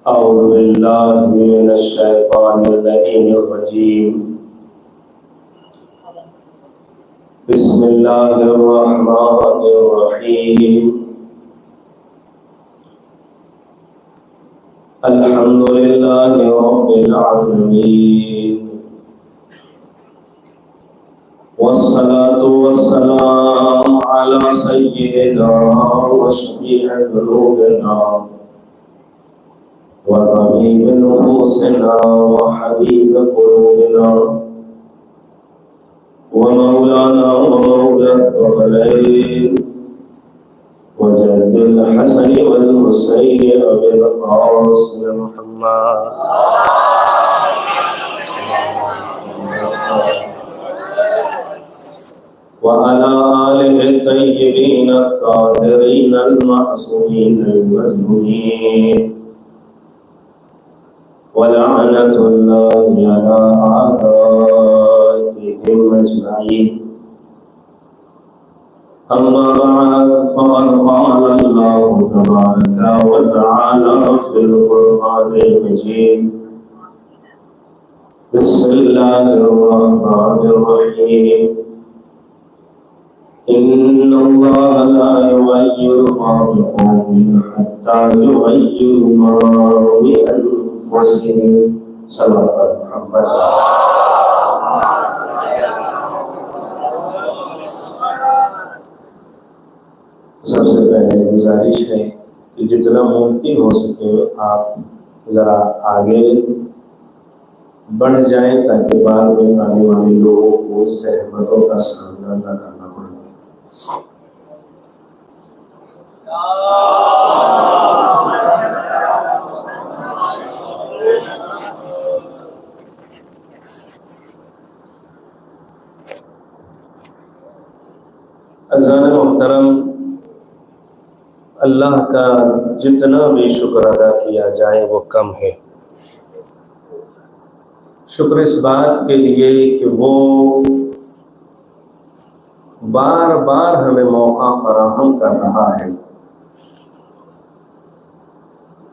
औज़ु बिल्लाहि मिनश्शैतानिर्रजीम। बिस्मिल्लाहिर्रहमानिर्रहीम। अल्हम्दुलिल्लाहि रब्बिल आलमीन। वस्सलातु वस्सलामु अला सय्यिदिना व शफी'i ज़ुनूबिना व तबीबि नुफूसिना व हबीबि क़ुलूबिना व मौलाना व मौला अल-थक़लैन व जद्दिल हसन वल हुसैन अबिल क़ासिम मुहम्मद व अला आलिहि तय्यबीन अत्ताहिरीन अल-मअसूमीन अल-मज़लूमीन व लअनतुल्लाहि अला आदाइहिम अजमईन। अम्मा बअद फ़क़द क़ाल अल्लाहु तबारक व तआला फ़िल क़ुरआनिल मजीद। बिस्मिल्लाहिर रहमानिर रहीम। इन्नल्लाह ला युग़य्यिरु मा बिक़ौमिन हत्ता युग़य्यिरु मा बिअन्फुसिहिम। सल्लल्लाहु अलैहि वसल्लम। सबसे पहले गुजारिश है कि जितना मुमकिन हो सके आप ज़रा आगे बढ़ जाएं ताकि बाद में आने वाले लोगों को ज़हमतों का सामना न करना पड़े। अज़ान मोहतरम, अल्लाह का जितना भी शुक्र अदा किया जाए वो कम है। शुक्र इस बात के लिए कि वो बार बार हमें मौका फराहम कर रहा है।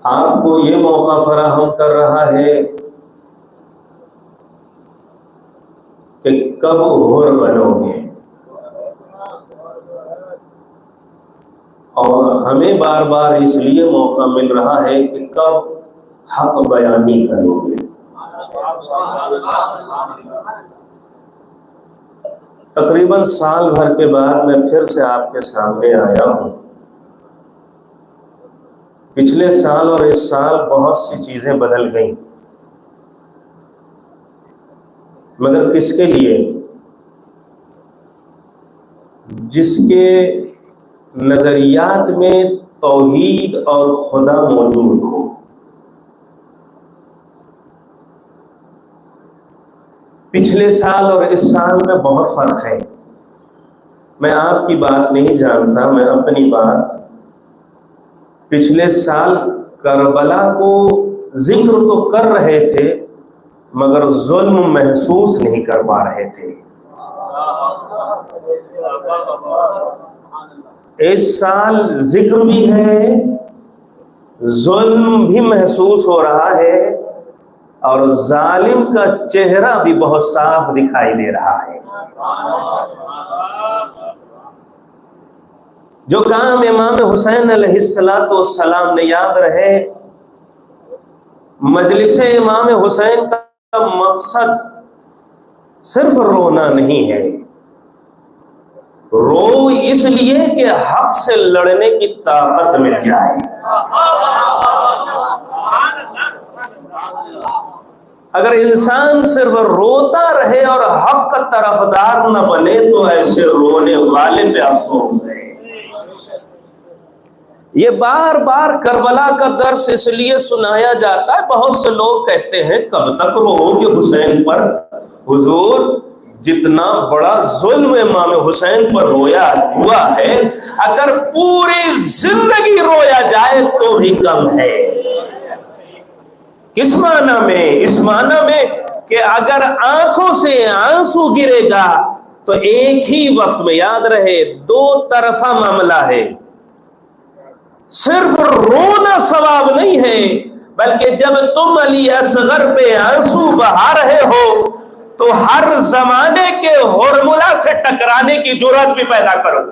आपको ये मौका फराहम कर रहा है कि कब हुर बनोगे, और हमें बार बार इसलिए मौका मिल रहा है कि कब हक बयानी करोगे। तकरीबन साल भर के बाद मैं फिर से आपके सामने आया हूँ। पिछले साल और इस साल बहुत सी चीजें बदल गईं, मगर किसके लिए? जिसके नजरियात में तौहीद और खुदा मौजूद हो। पिछले साल और इस साल में बहुत फर्क है। मैं आपकी बात नहीं जानता, मैं अपनी बात। पिछले साल करबला को जिक्र तो कर रहे थे मगर जुल्म महसूस नहीं कर पा रहे थे। इस साल जिक्र भी है, जुल्म भी महसूस हो रहा है और जालिम का चेहरा भी बहुत साफ दिखाई दे रहा है। जो काम इमाम हुसैन अलैहिस्सलाम ने याद रहे, मजलिस इमाम हुसैन का मकसद सिर्फ रोना नहीं है। रो इसलिए कि हक से लड़ने की ताकत मिल जाए। अगर इंसान सिर्फ रोता रहे और हक का तरफदार न बने तो ऐसे रोने वाले पे अफसोस है। ये बार बार करबला का दर्स इसलिए सुनाया जाता है। बहुत से लोग कहते हैं कब तक रोओगे हुसैन पर? हुजूर, जितना बड़ा जुल्म इमाम हुसैन पर रोया हुआ है, अगर पूरी जिंदगी रोया जाए तो भी कम है। किस माना में? इस माना में कि अगर आंखों से आंसू गिरेगा तो एक ही वक्त में, याद रहे, दो तरफा मामला है। सिर्फ रोना सवाब नहीं है बल्कि जब तुम अली असगर पे आंसू बहा रहे हो तो हर जमाने के हुरमुला से टकराने की जुर्रत भी पैदा करो।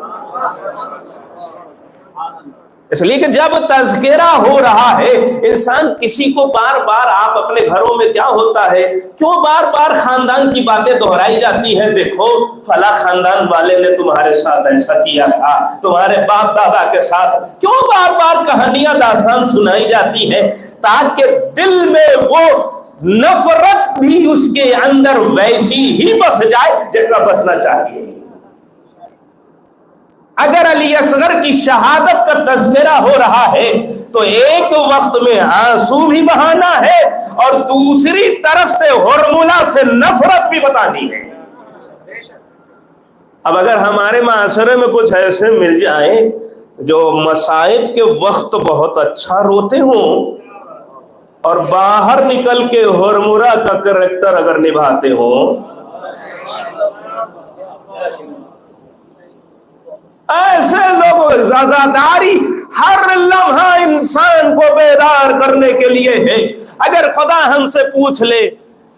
इसलिए कि जब तज़किरा हो रहा है इंसान किसी को बार बार, आप अपने घरों में क्या होता है, क्यों बार बार खानदान की बातें दोहराई जाती हैं? देखो फला खानदान वाले ने तुम्हारे साथ ऐसा किया था, तुम्हारे बाप दादा के साथ, क्यों बार बार कहानियां दास्तान सुनाई जाती है? ताकि दिल में वो नफरत भी उसके अंदर वैसी ही बस जाए जैसा बसना चाहिए। अगर अली असगर की शहादत का तज़किरा हो रहा है तो एक वक्त में आंसू भी बहाना है और दूसरी तरफ से हुरमुला से नफरत भी बतानी है। अब अगर हमारे माशरे में कुछ ऐसे मिल जाए जो मसाइब के वक्त बहुत अच्छा रोते हों और बाहर निकल के हुरमुला का करैक्टर अगर निभाते हो, ऐसे लोग ज़ादारी हर लम्हा इंसान को बेदार करने के लिए है। अगर खुदा हमसे पूछ ले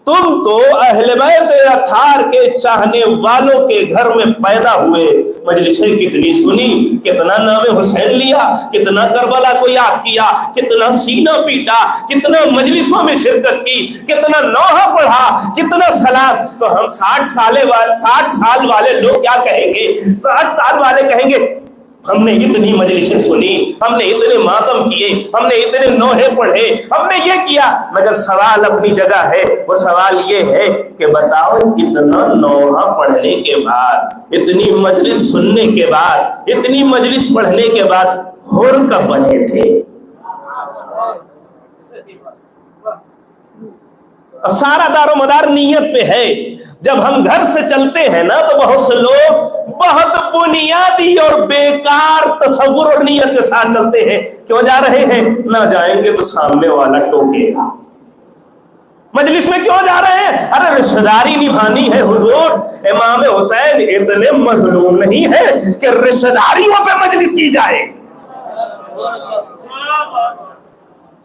तुम तो अहले बैत अताहर के चाहने वालों के घर में पैदा हुए, मजलिसें कितनी सुनी, कितना नाम हुसैन लिया, कितना करबला को याद किया, कितना सीना पीटा, कितना मजलिसों में शिरकत की, कितना नौहा पढ़ा, कितना सलाम, तो हम 60 साल वाले लोग क्या कहेंगे? 60 साल वाले कहेंगे हमने इतनी मजलिसें सुनी, हमने इतने मातम किए, हमने इतने नौहे पढ़े, हमने ये किया। मगर सवाल अपनी जगह है। वो सवाल ये है कि बताओ इतना नौहा पढ़ने के बाद, इतनी मजलिस सुनने के बाद, इतनी मजलिस पढ़ने के बाद हुर कब बने थे? सारा दारोमदार नीयत पे है। जब हम घर से चलते हैं ना तो बहुत से लोग बहुत बुनियादी और बेकार तसव्वुर और नीयत के साथ चलते हैं। क्यों जा रहे हैं? ना जाएंगे तो सामने वाला टोकेगा। मजलिस में क्यों जा रहे हैं? अरे रिश्तेदारी निभानी है हुजूर। इमाम हुसैन इतने मजलूम नहीं है कि रिश्तेदारियों पे मजलिस की जाए।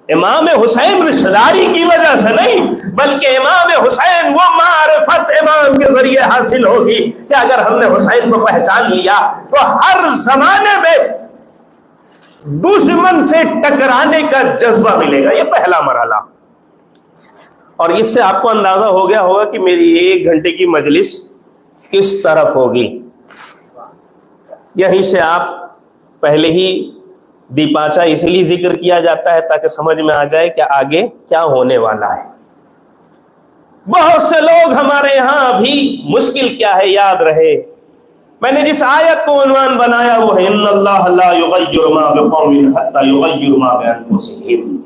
इमाम हुसैन रिश्तेदारी की वजह से नहीं, बल्कि इमाम हुसैन वो मारिफत इमाम के जरिए हासिल होगी कि अगर हमने हुसैन को पहचान लिया तो हर जमाने में दुश्मन से टकराने का जज्बा मिलेगा। ये पहला मरहला। और इससे आपको अंदाजा हो गया होगा कि मेरी 1 घंटे की मजलिस किस तरफ होगी। यहीं से आप पहले ही दीपाचा इसलिए जिक्र किया जाता है ताकि समझ में आ जाए कि आगे क्या होने वाला है। बहुत से लोग हमारे यहां अभी मुश्किल क्या है याद रहे, मैंने जिस आयत को उन्वान बनाया वो है इन्नल्लाह ला युगय्यिरु मा बिक़ौमिन हत्ता युगय्यिरु मा बिअनफुसिहिम।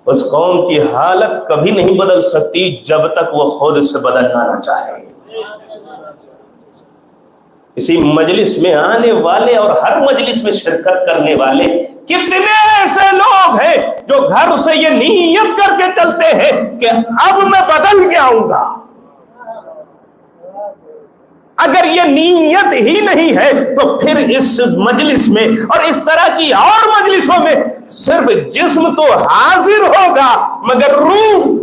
उस कौम की हालत कभी नहीं बदल सकती जब तक वो खुद से बदलना ना चाहे। इसी मजलिस में आने वाले और हर मजलिस में शिरकत करने वाले कितने ऐसे लोग हैं जो घर से ये नीयत करके चलते हैं कि अब मैं बदल के आऊंगा। अगर ये नीयत ही नहीं है तो फिर इस मजलिस में और इस तरह की और मजलिसों में सिर्फ जिस्म तो हाजिर होगा मगर रूह,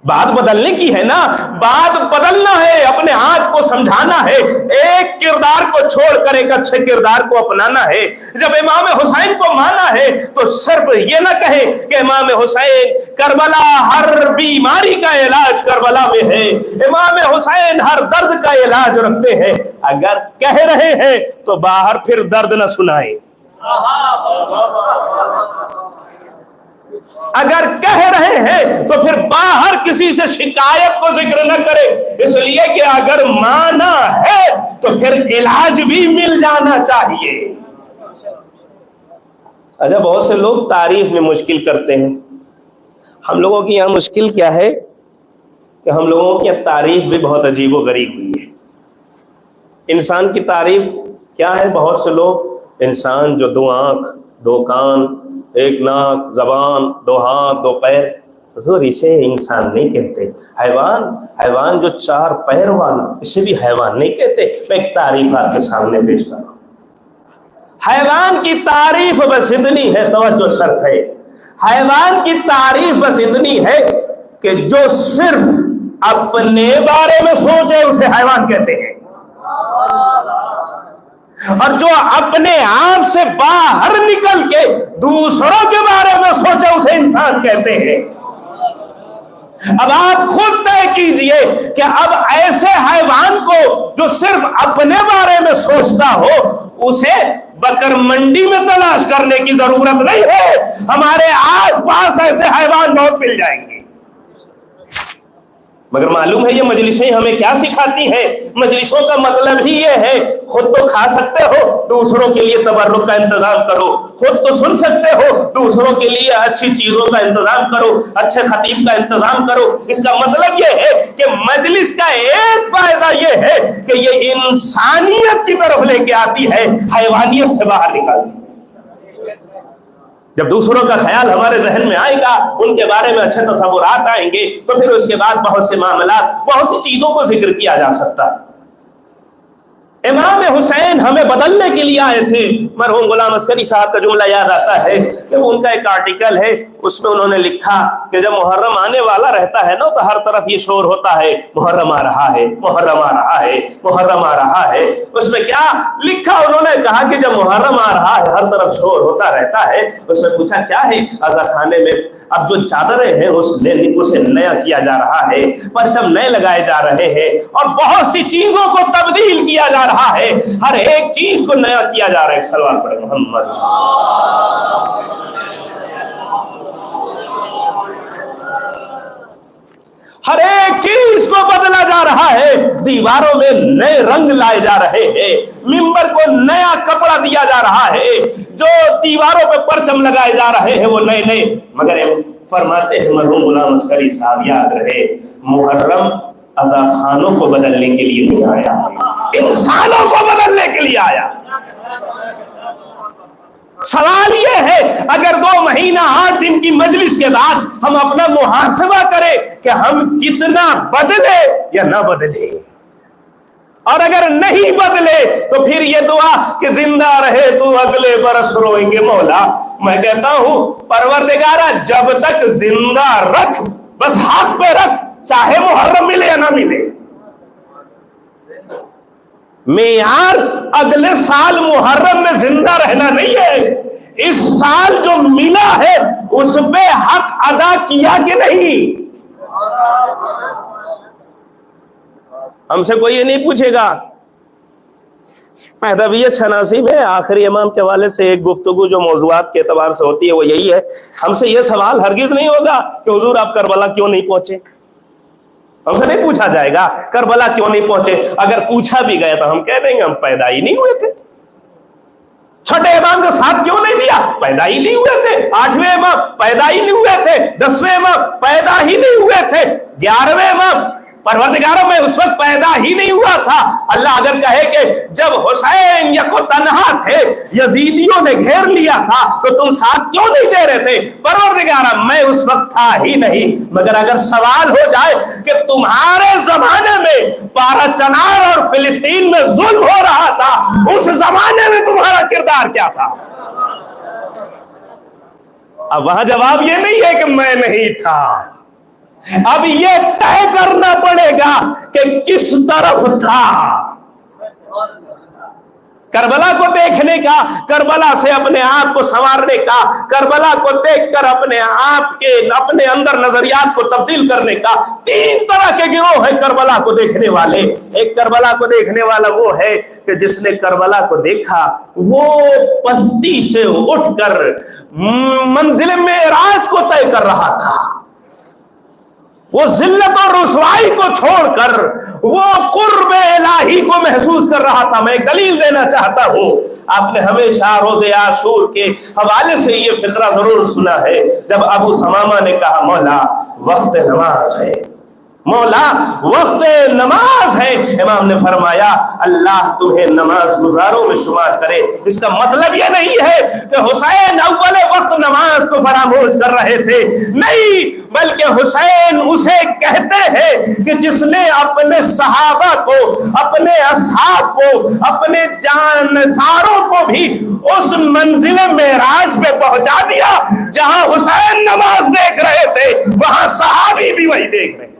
बात बदलने की है ना, बात बदलना है, अपने आप को समझाना है, एक किरदार को छोड़कर एक अच्छे किरदार को अपनाना है। जब इमाम हुसैन को माना है तो सिर्फ ये ना कहे कि इमाम हुसैन करबला हर बीमारी का इलाज करबला में है, इमाम हुसैन हर दर्द का इलाज रखते हैं। अगर कह रहे हैं तो बाहर फिर दर्द न सुनाए, अगर कह रहे हैं तो फिर बाहर किसी से शिकायत को जिक्र न करे, इसलिए कि अगर माना है तो फिर इलाज भी मिल जाना चाहिए। अच्छा, बहुत से लोग तारीफ में मुश्किल करते हैं। हम लोगों की यहाँ मुश्किल क्या है कि हम लोगों की तारीफ भी बहुत अजीबोगरीब हुई है। इंसान की तारीफ क्या है? बहुत से लोग इंसान जो 2 आंख 2 कान 1 नाक, जबान, 2 हाथ 2 पैर, हुजूर इसे इंसान नहीं कहते। हैवान जो 4 पैर वाला, इसे भी हैवान नहीं कहते। मैं एक तारीफ आपके सामने पेश कर रहा हूं। हैवान की तारीफ बस इतनी है, तवज्जो शर्त है, हैवान की तारीफ बस इतनी है कि जो सिर्फ अपने बारे में सोचे उसे हैवान कहते हैं, और जो अपने आप से बाहर निकल के दूसरों के बारे में सोचे उसे इंसान कहते हैं। अब आप खुद तय कीजिए कि अब ऐसे हैवान को जो सिर्फ अपने बारे में सोचता हो उसे बकर मंडी में तलाश करने की जरूरत नहीं है, हमारे आसपास ऐसे हैवान बहुत मिल जाएंगे। मगर मालूम है ये मजलिसें हमें क्या सिखाती हैं? मजलिसों का मतलब ही ये है, खुद तो खा सकते हो, दूसरों के लिए तबर्रुक का इंतजाम करो, खुद तो सुन सकते हो, दूसरों के लिए अच्छी चीजों का इंतजाम करो, अच्छे खतीब का इंतजाम करो। इसका मतलब ये है कि मजलिस का एक फायदा ये है कि ये इंसानियत की तरफ लेके आती है, हैवानियत से बाहर निकालती है। जब दूसरों का ख्याल हमारे जहन में आएगा, उनके बारे में अच्छे तसव्वुरात आएंगे, तो फिर उसके बाद बहुत से मामलात, बहुत सी चीजों को जिक्र किया जा सकता है। इमाम हुसैन हमें बदलने के लिए आए थे। मरहूम गुलाम अस्करी साहब का जुमला याद आता है कि उनका एक आर्टिकल है, उसमें उन्होंने लिखा कि जब मुहर्रम आने वाला रहता है ना, तो हर तरफ ये शोर होता है, मुहर्रम आ रहा है, मुहर्रम आ रहा है, मुहर्रम आ रहा है। उसमें क्या लिखा? उन्होंने कहा कि जब मुहर्रम आ रहा है, हर तरफ शोर होता रहता है। उसमें पूछा क्या है? अज़ा खाने में अब जो चादरें हैं उसे नया किया जा रहा है, परचम नए लगाए जा रहे हैं, और बहुत सी चीजों को तब्दील किया जा रहा है, हर एक चीज को नया किया जा रहा है। सलवार पढ़े मोहम्मद। हर एक चीज को बदला जा रहा है, दीवारों में नए रंग लाए जा रहे हैं, मिंबर को नया कपड़ा दिया जा रहा है, जो दीवारों पे परचम लगाए जा रहे हैं वो नए नए। मगर फरमाते हैं मरहूम गुलाम अस्करी साहब, याद रहे मुहर्रम अज़ा खानों को बदलने के लिए नहीं आया, इंसानों को बदलने के लिए आया। सवाल यह है, अगर 2 महीना 8 दिन की मजलिस के बाद हम अपना मुहासबा करें कि हम कितना बदले या ना बदले, और अगर नहीं बदले तो फिर ये दुआ कि जिंदा रहे तो अगले बरस रोएंगे मौला। मैं कहता हूं परवरदिगारा, जब तक जिंदा रख, बस हाथ पे रख, चाहे मुहर्रम मिले या ना मिले। मेयार अगले साल मुहर्रम में जिंदा रहना नहीं है, इस साल जो मिला है उस पे हक अदा किया कि नहीं। हमसे कोई ये नहीं पूछेगा। महदवियत शनासी में आखिरी इमाम के हवाले से एक गुफ्तगू जो मौज़ूआत के एतबार से होती है वो यही है, हमसे ये सवाल हरगिज नहीं होगा कि हुजूर आप करबला क्यों नहीं पहुंचे। हमसे नहीं पूछा जाएगा करबला क्यों नहीं पहुंचे। अगर पूछा भी गया तो हम कह देंगे हम पैदा ही नहीं हुए थे। छठे इमाम का साथ क्यों नहीं दिया? पैदा ही नहीं हुए थे। 8वें इमाम पैदा ही नहीं हुए थे। 10वें इमाम पैदा ही नहीं हुए थे। 11वें इमाम परवरदिगार में उस वक्त पैदा ही नहीं हुआ था। अल्लाह अगर कहे कि जब हुसैन यको तन्हा थे, यजीदियों ने घेर लिया था, तो तुम साथ क्यों नहीं दे रहे थे? परवरदिगार मैं उस वक्त था ही नहीं। मगर अगर सवाल हो जाए कि तुम्हारे जमाने में पारा चनार और फिलिस्तीन में जुल्म हो रहा था, उस जमाने में तुम्हारा किरदार क्या था? अब वहां जवाब ये नहीं है कि मैं नहीं था। अब ये तय करना पड़ेगा कि किस तरफ था। करबला को देखने का, करबला से अपने आप को संवारने का, करबला को देखकर अपने आप के अपने अंदर नजरियात को तब्दील करने का 3 तरह के गिरोह है करबला को देखने वाले। एक करबला को देखने वाला वो है कि जिसने करबला को देखा वो पस्ती से उठकर मंजिल मेराज को तय कर रहा था। वो जिल्लत और रुसवाई को छोड़कर वो कुर्ब इलाही को महसूस कर रहा था। मैं एक दलील देना चाहता हूं। आपने हमेशा रोज़े आशूर के हवाले से ये फिक्रा जरूर सुना है, जब अबू समामा ने कहा मौला वक्त नमाज है, मौला वक्त नमाज है। इमाम ने फरमाया अल्लाह तुम्हें नमाज गुजारों में शुमार करे। इसका मतलब यह नहीं है कि हुसैन अव्वल वक्त नमाज को फरामोश कर रहे थे, नहीं, बल्कि हुसैन उसे कहते हैं कि जिसने अपने सहाबा को, अपने असहाब को, अपने जानसारों को भी उस मंजिल मेराज पे पहुंचा दिया जहां हुसैन वहां सहाबी भी वही देख रहे हैं।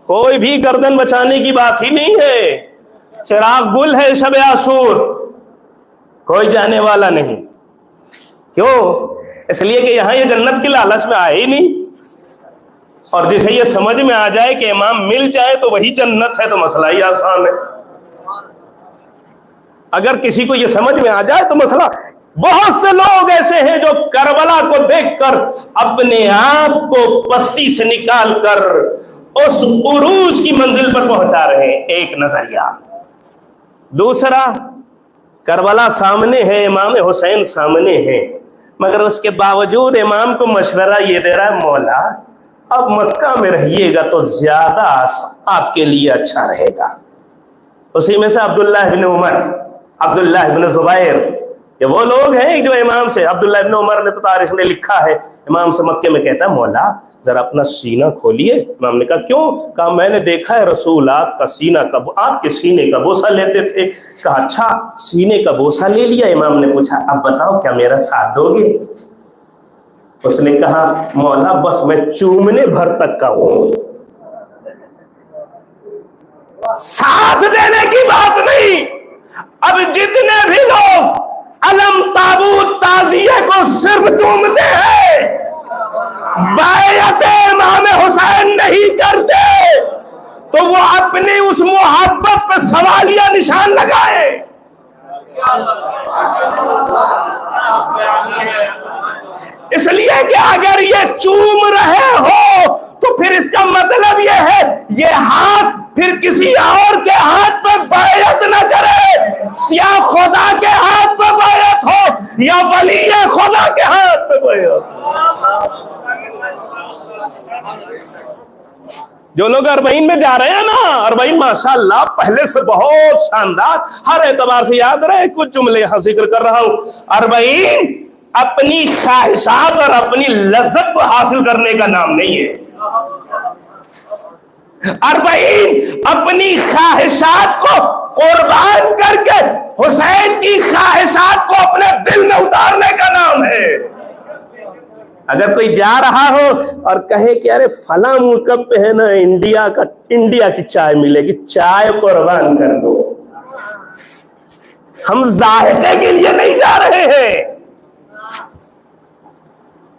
कोई भी गर्दन बचाने की बात ही नहीं है। चिराग गुल है शब आशूर, कोई जाने वाला नहीं। क्यों? इसलिए कि यहां ये जन्नत की लालच में आए ही नहीं। और जिसे ये समझ में आ जाए कि इमाम मिल जाए तो वही जन्नत है, तो मसला ही आसान है। अगर किसी को ये समझ में आ जाए तो मसला। बहुत से लोग ऐसे हैं जो करबला को देखकर अपने आप को पस्ती से निकालकर उस उरूज की मंजिल पर पहुंचा रहे हैं। एक नजरिया। दूसरा, करबला सामने है, इमाम हुसैन सामने है, मगर उसके बावजूद इमाम को मशवरा ये दे रहा है, मौला अब मक्का में रहिएगा तो ज्यादा आपके लिए अच्छा रहेगा। उसी में से अब्दुल्लाह इब्न उमर, अब्दुल्लाह इब्न जुबैर, ये वो लोग हैं जो इमाम से, अब्दुल्लाह इब्न उमर ने तो तारीख में लिखा है, इमाम से मक्के में कहता है, मौला जरा अपना सीना खोलिए। इमाम ने कहा क्यों? कहा मैंने देखा है रसूल आपका सीना का, आपके सीने का बोसा लेते थे। कहा अच्छा, सीने का बोसा ले लिया। इमाम ने पूछा अब बताओ क्या मेरा साथ दोगे? उसने कहा मौला बस मैं चूमने भर तक का हूं, साथ देने की बात नहीं। अब जितने भी लोग अलम ताबूत ताजिए को सिर्फ चूमते हैं, बैयत इमाम हुसैन नहीं करते, तो वो अपनी उस मोहब्बत पर सवालिया निशान लगाए। इसलिए कि अगर ये चूम रहे हो तो फिर इसका मतलब ये है ये हाथ फिर किसी और के हाथ पर बैयत न करे, या खुदा के हाथ पर बैयत हो या वली खुदा के हाथ पर बैयत। जो लोग अरबईन में जा रहे हैं ना, अरबईन माशाअल्लाह पहले से बहुत शानदार, हर एतबार से याद रहे। कुछ जुमले यहां जिक्र कर रहा हूं। अरबईन अपनी ख्वाहिशात और अपनी लज्जत को हासिल करने का नाम नहीं है। अरबईन अपनी ख्वाहिशात को कुर्बान करके हुसैन की ख्वाहिशात को अपने दिल में उतारने का नाम है। अगर कोई जा रहा हो और कहे कि अरे फला मुल्क पे है ना इंडिया की चाय मिलेगी, चाय कुर्बान कर दो। हम जायके के लिए नहीं जा रहे हैं।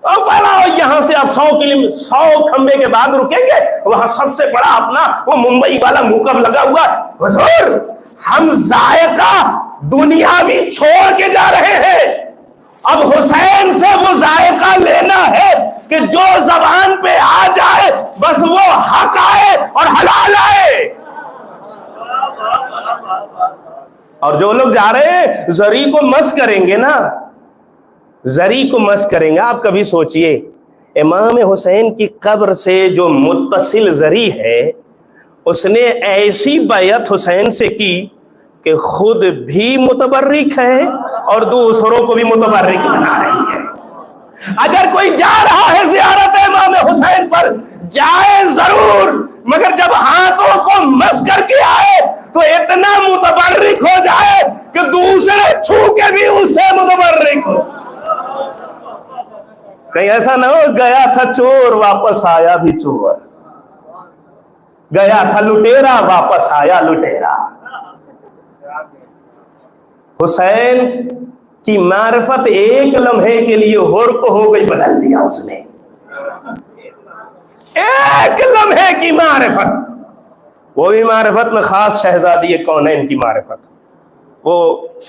और पहला यहां से आप 100 खंबे के बाद रुकेंगे, वहां सबसे बड़ा अपना वो मुंबई वाला मुकब लगा हुआ। हुजूर हम जायका दुनियावी छोड़ के जा रहे हैं। अब हुसैन से वो जायका लेना है कि जो जबान पे आ जाए बस वो हक आए और हलाल आए। और जो लोग जा रहे हैं जरी को मस करेंगे ना, जरी को मस करेंगे। आप कभी सोचिए इमाम हुसैन की कब्र से जो मुत्तसिल जरी है, उसने ऐसी बैयत हुसैन से की कि खुद भी मुतबर्रिक है और दूसरों को भी मुतबर्रिक बना रही है। अगर कोई जा रहा है ज़ियारत इमाम हुसैन पर, जाए जरूर, मगर जब हाथों को मस करके आए तो इतना मुतबर्रिक हो जाए कि दूसरे छू के भी उससे मुतबर्रिक हो। कहीं ऐसा ना हो गया था चोर वापस आया भी चोर, गया था लुटेरा वापस आया लुटेरा। हुसैन की मारिफत एक लम्हे के लिए होर को हो गई, बदल दिया उसने। एक लम्हे की मारिफत, वो भी मारिफत में खास शहजादी कौनैन की मारिफत। वो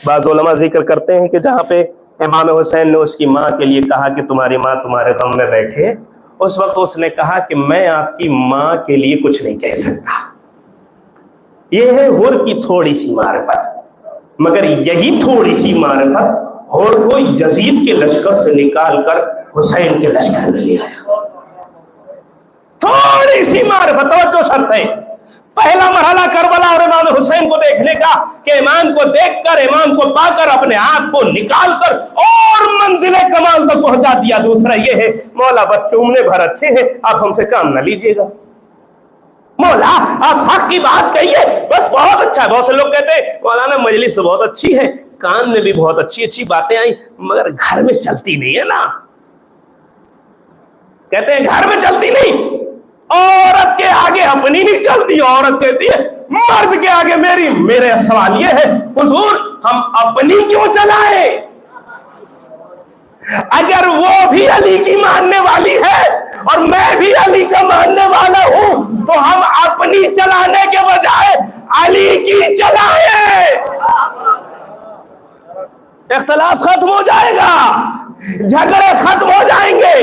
बाज़ उलमा जिक्र करते हैं कि जहां पे इमाम हुसैन ने उसकी माँ के लिए कहा कि तुम्हारी माँ तुम्हारे गम में बैठे, उस वक्त उसने कहा कि मैं आपकी माँ के लिए कुछ नहीं कह सकता। यह है हुर की थोड़ी सी मारिफत। मगर यही थोड़ी सी मारिफत हुर को यजीद के लश्कर से निकालकर हुसैन के लश्कर में ले आया। थोड़ी सी मारिफत, तो शर्त है। पहला मरहला करबला और इमाम हुसैन को देखने का कि इमाम को देखकर, इमाम को पाकर अपने आप को निकालकर और मंजिले कमाल तक पहुंचा दिया। दूसरा ये है मौला बस चूमने भर अच्छे हैं, आप हमसे काम ना लीजिएगा। मौला आप हक की बात कहिए, बस बहुत अच्छा है। बहुत से लोग कहते हैं मौलाना मजलिस बहुत अच्छी है, कान में भी बहुत अच्छी अच्छी बातें आई, मगर घर में चलती नहीं है ना। कहते हैं घर में चलती नहीं, औरत के आगे अपनी नहीं चलती। औरत कहती है मर्द के आगे मेरी। मेरे सवाल ये है हुजूर, हम अपनी क्यों चलाए? अगर वो भी अली की मानने वाली है और मैं भी अली का मानने वाला हूं, तो हम अपनी चलाने के बजाय अली की चलाए। इख्तलाफ खत्म हो जाएगा, झगड़े खत्म हो जाएंगे।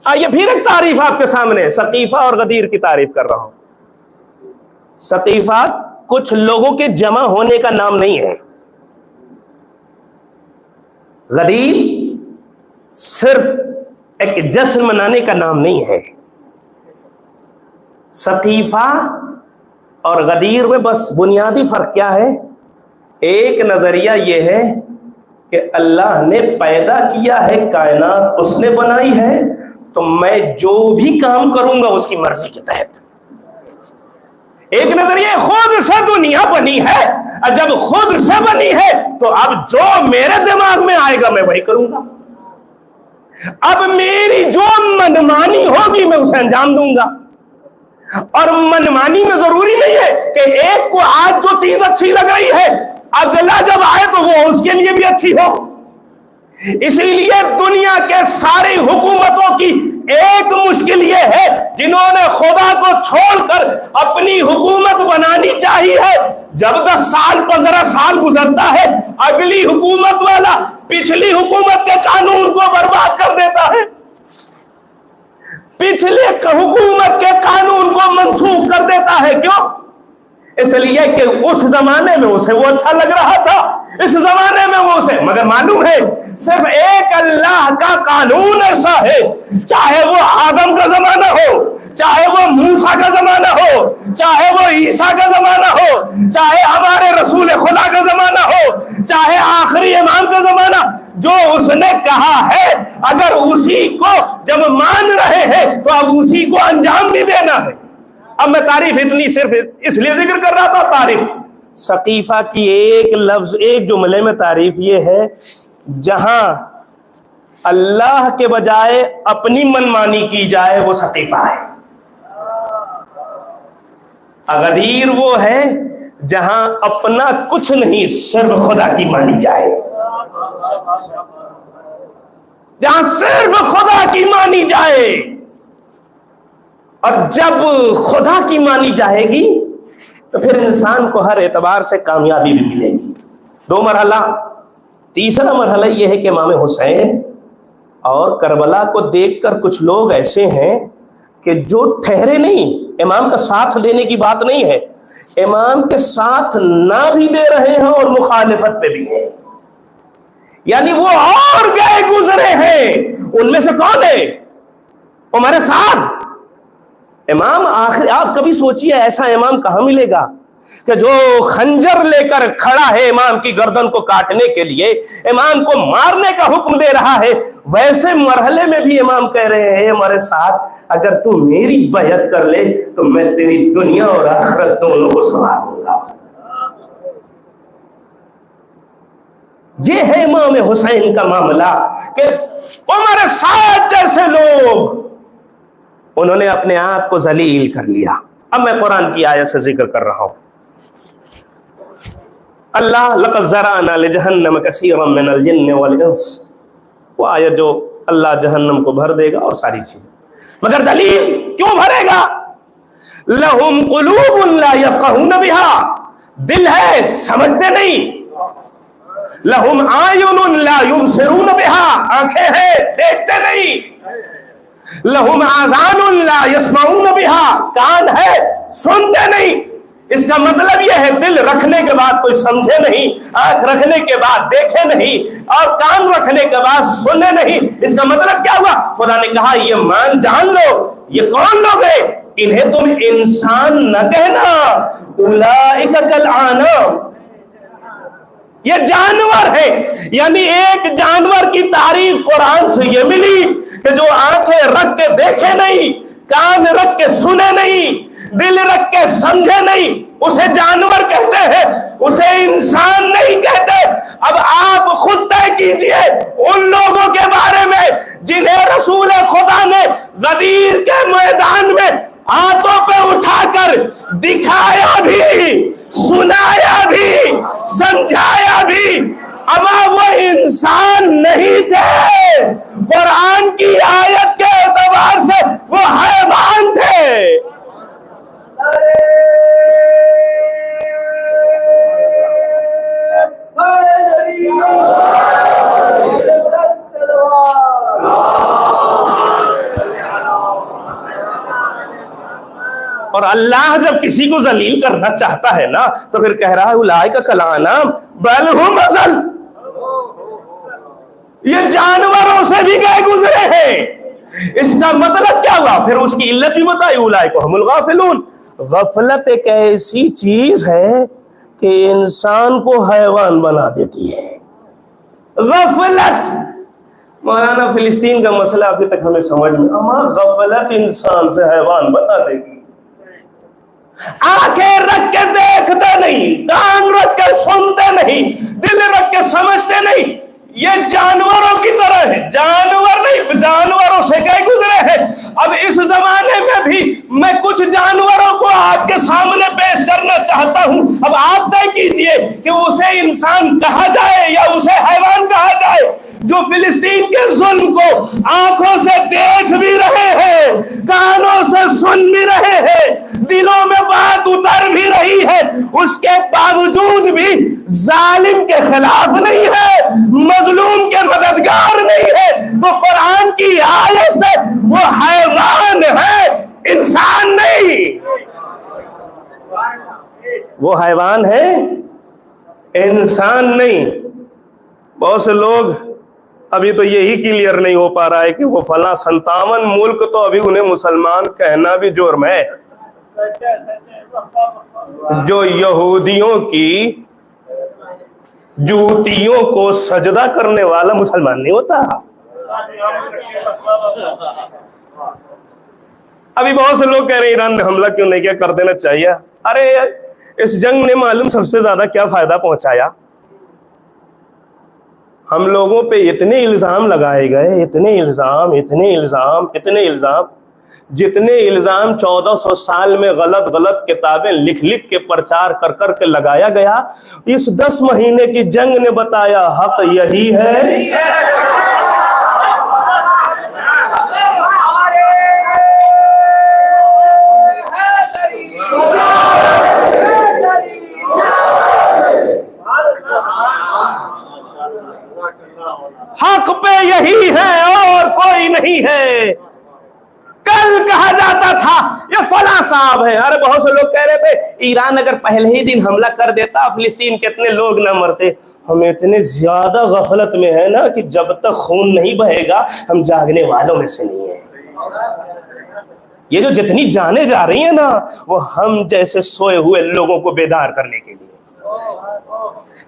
आइए फिर एक तारीफ आपके सामने, सकीफा और गदीर की तारीफ कर रहा हूं। सकीफा कुछ लोगों के जमा होने का नाम नहीं है। गदीर सिर्फ एक जश्न मनाने का नाम नहीं है। सकीफा और गदीर में बस बुनियादी फर्क क्या है? एक नजरिया यह है कि अल्लाह ने पैदा किया है कायनात, उसने बनाई है, तो मैं जो भी काम करूंगा उसकी मर्जी के तहत। एक नजरिया खुद से दुनिया बनी है, और जब खुद से बनी है तो अब जो मेरे दिमाग में आएगा मैं वही करूंगा। अब मेरी जो मनमानी होगी मैं उसे अंजाम दूंगा। और मनमानी में जरूरी नहीं है कि एक को आज जो चीज अच्छी लग रही है अगला जब आए तो वो उसके लिए भी अच्छी हो। इसीलिए दुनिया के सारी हुकूमतों की एक मुश्किल ये है, जिन्होंने खुदा को छोड़कर अपनी हुकूमत बनानी चाहिए है, जब 10 साल 15 साल गुजरता है अगली हुकूमत वाला पिछली हुकूमत के कानून को बर्बाद कर देता है, पिछले हुकूमत के कानून को मनसूख कर देता है। क्यों? इसलिए कि उस जमाने में उसे वो अच्छा लग रहा था, इस जमाने में वो उसे, मगर मालूम है सिर्फ एक अल्लाह का कानून ऐसा है, चाहे वो आदम का जमाना हो, चाहे वो मूसा का जमाना हो, चाहे वो ईसा का जमाना हो, चाहे हमारे रसूल खुदा का जमाना हो, चाहे आखिरी इमाम का जमाना, जो उसने कहा है अगर उसी को जब मान रहे हैं तो अब उसी को अंजाम भी देना है। अब मैं तारीफ इतनी सिर्फ इसलिए जिक्र कर रहा था, तारीफ सकीफा की एक लफ्ज एक जुमले में तारीफ ये है, जहां अल्लाह के बजाय अपनी मनमानी की जाए वो सकीफा है। गदीर वो है जहां अपना कुछ नहीं सिर्फ खुदा की मानी जाए, जहां सिर्फ खुदा की मानी जाए। और जब खुदा की मानी जाएगी तो फिर इंसान को हर एतबार से कामयाबी भी मिलेगी। 2 मरहला। तीसरा मरहला यह है कि इमाम हुसैन और करबला को देखकर कुछ लोग ऐसे हैं कि जो ठहरे नहीं, इमाम का साथ देने की बात नहीं है, इमाम के साथ ना भी दे रहे हैं और मुखालिफत पे भी हैं, यानी वो और गए गुजरे हैं। उनमें से कौन है? उमर साद। इमाम आखिर, आप कभी सोचिए ऐसा इमाम कहां मिलेगा कि जो खंजर लेकर खड़ा है इमाम की गर्दन को काटने के लिए, इमाम को मारने का हुक्म दे रहा है, वैसे मरहले में भी इमाम कह रहे हैं हमारे साथ अगर तू मेरी बैअत कर ले तो मैं तेरी दुनिया और आखिरत दोनों को संभाल लूंगा। ये है इमाम हुसैन का मामला कि उमर साद जैसे लोग उन्होंने अपने आप को जलील कर लिया। अब मैं कुरान की आयत से जिक्र कर रहा हूं। अल्लाह लक़द ज़रअना लिजहन्नम कसीरम मिनल जिन्न वल इंस, वो आयत जो अल्लाह जहन्नम को भर देगा और सारी चीजें, मगर दलील क्यों भरेगा? लहुम कुलूबुन ला यफ़क़हून बिहा, दिल है समझते नहीं। लहुम आयुनुन ला युबसिरून बिहा, आंखें हैं देखते नहीं। लहुम आज़ानुन ला यस्माऊन बिहा, कान है सुनते नहीं। इसका मतलब यह है दिल रखने के बाद कोई समझे नहीं, आंख रखने के बाद देखे नहीं, और कान रखने के बाद सुने नहीं। इसका मतलब क्या हुआ? खुदा ने कहा ये मान जान लो, ये कौन लोग हैं? इन्हें तुम इंसान न कहना, उलाइका कल आनाम, ये जानवर है। यानी एक जानवर की तारीफ कुरान से ये मिली कि जो आंखें रख के देखे नहीं, कान रख के सुने नहीं, दिल रख के समझे नहीं, उसे जानवर कहते हैं, उसे इंसान नहीं कहते। अब आप खुद तय कीजिए उन लोगों के बारे में जिन्हें रसूल खुदा ने गदीर के मैदान में हाथों पे उठाकर दिखाया भी, सुनाया भी, समझाया भी, अमा वो इंसान नहीं थे। कुरान की आयत के एतबार से वो हैवान थे। और अल्लाह जब किसी को जलील करना चाहता है ना तो फिर कह रहा है उलाए का कलानाम बल हुम अज़ल, ये जानवरों से भी गए गुजरे हैं। इसका मतलब क्या हुआ? फिर उसकी इल्लत भी बताई, उलाए को हुमुल गाफिलून। गफलत एक ऐसी चीज है कि इंसान को हैवान बना देती है। गफलत, मौलाना फिलिस्तीन का मसला अभी तक हमें समझ में, हमारा गफलत इंसान से हैवान बना देगी। आंखें रख के देखते नहीं, कान रख के सुनते नहीं, दिल रख के समझते नहीं, ये जानवरों की तरह है। जानवर नहीं, जानवरों से गए गुजरे हैं। अब इस जमाने में भी मैं कुछ जानवरों को आपके सामने पेश करना चाहता हूं। अब आप तय कीजिए कि उसे इंसान कहा जाए या उसे हैवान कहा जाए, जो फिलिस्तीन के जुल्म को आंखों से देख भी रहे हैं, कानों से सुन भी रहे हैं, दिलों में बात उतर भी रही है, उसके बावजूद भी जालिम के खिलाफ नहीं है, मजलूम के मददगार नहीं है। तो कुरान की आयत से वो हैवान है, इंसान नहीं। वो हैवान है, इंसान नहीं। बहुत से लोग अभी तो यही क्लियर नहीं हो पा रहा है कि वो फला 57 मुल्क, तो अभी उन्हें मुसलमान कहना भी जुर्म है। जो यहूदियों की जूतियों को सजदा करने वाला मुसलमान नहीं होता। अभी बहुत से लोग कह रहे हैं ईरान ने हमला क्यों नहीं किया, कर देना चाहिए। अरे इस जंग ने मालूम सबसे ज्यादा क्या फायदा पहुंचाया? हम लोगों पे इतने इल्जाम लगाए गए, इतने इल्जाम, इतने इल्जाम, इतने इल्जाम, जितने इल्जाम 1400 साल में गलत गलत किताबें लिख लिख के प्रचार कर कर के लगाया गया, इस 10 महीने की जंग ने बताया हक यही है। हक पे यही है और कोई नहीं है। कल कहा जाता था ये फला साहब है। अरे बहुत से लोग कह रहे थे ईरान अगर पहले ही दिन हमला कर देता फिलिस्तीन कितने लोग ना मरते। हम इतने ज्यादा गफलत में है ना कि जब तक खून नहीं बहेगा हम जागने वालों में से नहीं है। ये जो जितनी जाने जा रही है ना वो हम जैसे सोए हुए लोगों को बेदार करने के लिए।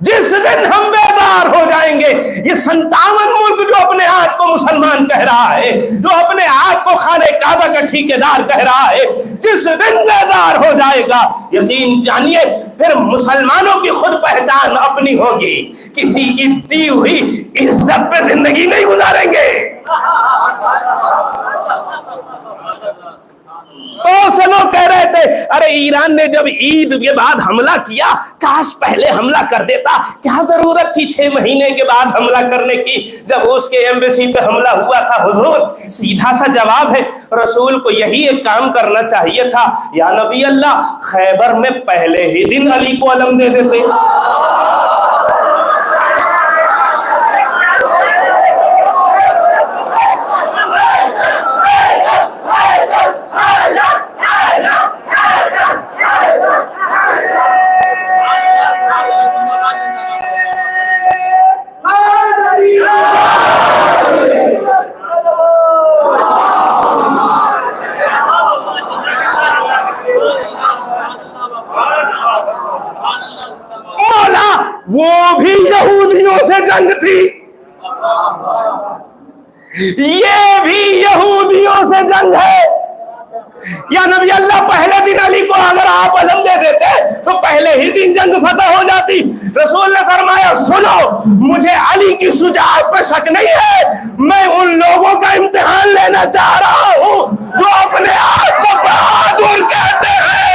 जिस दिन हम बेदार हो जाएंगे, ये 57 मुल्क जो अपने आप को मुसलमान कह रहा है, जो अपने आप को खाने काबा का ठेकेदार कह रहा है, जिस दिन बेदार हो जाएगा, यकीन जानिए फिर मुसलमानों की खुद पहचान अपनी होगी। किसी की दी हुई इज्जत पे जिंदगी नहीं गुजारेंगे। तो से लोग कह रहे थे अरे ईरान ने जब ईद के बाद हमला किया, काश पहले हमला कर देता, क्या जरूरत थी 6 महीने के बाद हमला करने की जब उसके एम्बेसी पे हमला हुआ था। हुजूर सीधा सा जवाब है, रसूल को यही एक काम करना चाहिए था। या नबी अल्लाह, खैबर में पहले ही दिन अली को अलम दे देते। वो भी यहूदियों से जंग थी, ये भी यहूदियों से जंग है। या नबी अल्लाह पहले दिन अली को अगर आप अलम दे देते तो पहले ही दिन जंग फतह हो जाती। रसूल ने फरमाया सुनो, मुझे अली की शुजाअत पर शक नहीं है, मैं उन लोगों का कहना चाह रहा हूं, जो अपने आप को बहादुर कहते हैं,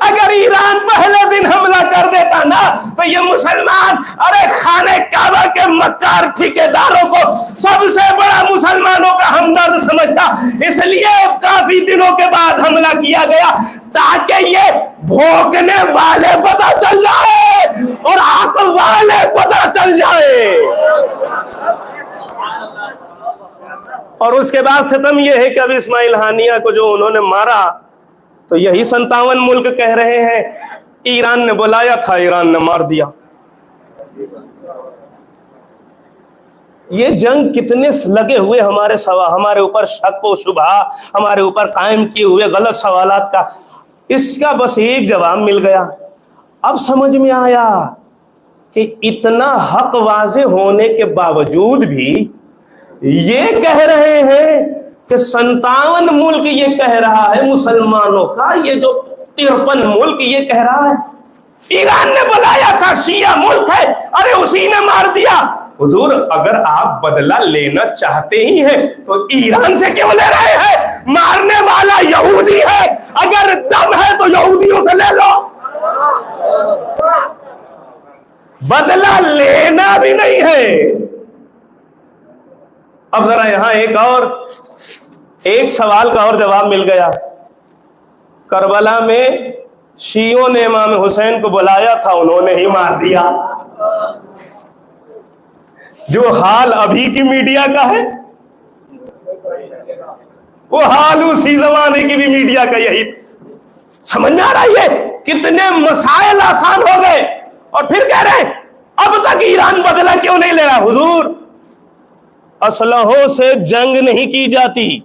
अगर ईरान पहले दिन हमला कर देता ना तो ये मुसलमान, अरे खाने काबा के मक्कार ठेकेदारों को सबसे बड़ा मुसलमानों का हमदर्द समझता, इसलिए काफी दिनों के बाद हमला किया गया ताकि ये भोगने वाले पता चल जाए और आंख वाले पता चल जाए। और उसके बाद सितम यह है कि अब इस्माइल हानिया को जो उन्होंने मारा तो यही 57 मुल्क कह रहे हैं ईरान ने बुलाया था, ईरान ने मार दिया। ये जंग कितने लगे हुए हमारे ऊपर शक व शुबा, हमारे ऊपर कायम किए हुए गलत सवालात का, इसका बस एक जवाब मिल गया। अब समझ में आया कि इतना हक वाज़े होने के बावजूद भी ये कह रहे हैं कि 57 मुल्क ये कह रहा है मुसलमानों का, ये जो 53 मुल्क ये कह रहा है ईरान ने बुलाया था, शिया मुल्क है, अरे उसी ने मार दिया। हुजूर अगर आप बदला लेना चाहते ही हैं तो ईरान से क्यों ले रहे हैं? मारने वाला यहूदी है, अगर दम है तो यहूदियों से ले लो। बदला लेना भी नहीं है। अब जरा यहां एक सवाल का और जवाब मिल गया। करबला में शियों ने इमाम हुसैन को बुलाया था, उन्होंने ही मार दिया। जो हाल अभी की मीडिया का है वो हाल उसी जमाने की भी मीडिया का यही। समझ में आ रहा है कितने मसाइल आसान हो गए और फिर कह रहे हैं अब तक ईरान बदला क्यों नहीं ले रहा? हुजूर असलहों से जंग नहीं की जाती,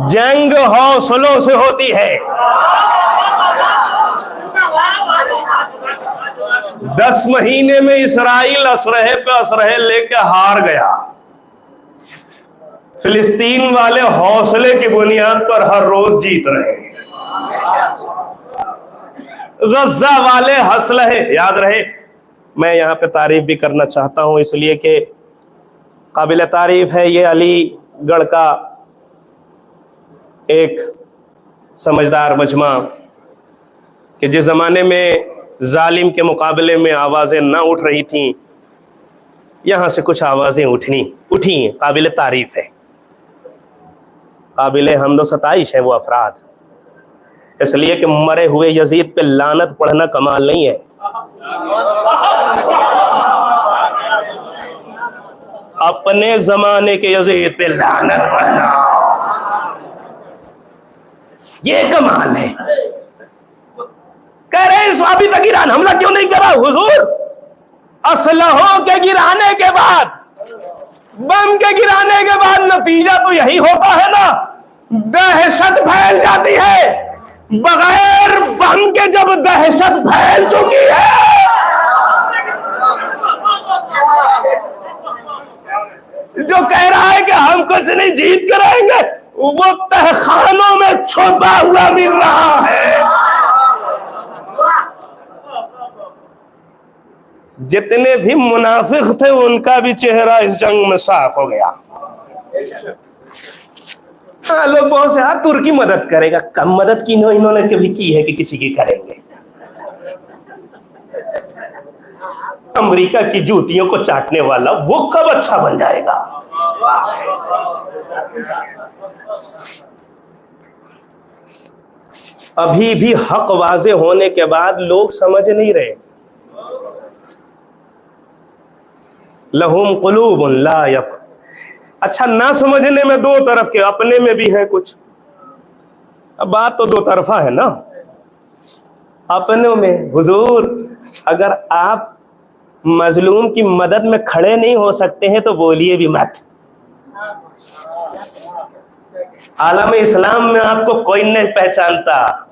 जंग हौसलों से होती है। 10 महीने में इसराइल असरहे पे असरहे लेके हार गया। फिलिस्तीन वाले हौसले की बुनियाद पर हर रोज जीत रहे हैं। गजा वाले हसलहे, याद रहे मैं यहां पे तारीफ भी करना चाहता हूं इसलिए कि काबिल तारीफ है ये अलीगढ़ का एक समझदार मजमा कि जिस जमाने में जालिम के मुकाबले में आवाजें ना उठ रही थीं, यहां से कुछ आवाजें उठी हैं, काबिल तारीफ है, काबिल हम्द व सताइश है वो अफराद। इसलिए कि मरे हुए यजीद पे लानत पढ़ना कमाल नहीं है, अपने जमाने के यजीद पे लानत पढ़ना ये कमाल है। कह रहे हैं अभी तक ईरान हमला क्यों नहीं करा? हुजूर असलहों के गिराने के बाद, बम के गिराने के बाद नतीजा तो यही होता है ना, दहशत फैल जाती है। बगैर बम के जब दहशत फैल चुकी है जो कह रहा है कि हम कुछ नहीं जीत कर आएंगे, वो तहखानों में छुपा हुआ मिल रहा है। जितने भी मुनाफिक थे उनका भी चेहरा इस जंग में साफ हो गया। हाँ, लोग बहुत से तुर्की मदद करेगा, कम मदद की इन्होंने कभी की है कि किसी की करेंगे। अमेरिका की जूतियों को चाटने वाला वो कब अच्छा बन जाएगा? अभी भी हक वाजे होने के बाद लोग समझ नहीं रहे। लहुम कुलूबुन ला यफ, अच्छा ना समझने में दो तरफ के, अपने में भी है कुछ। अब बात तो दो तरफा है ना। अपनों में हुजूर अगर आप मजलूम की मदद में खड़े नहीं हो सकते हैं तो बोलिए भी मत। आलम इस्लाम में आपको कोई नहीं पहचानता।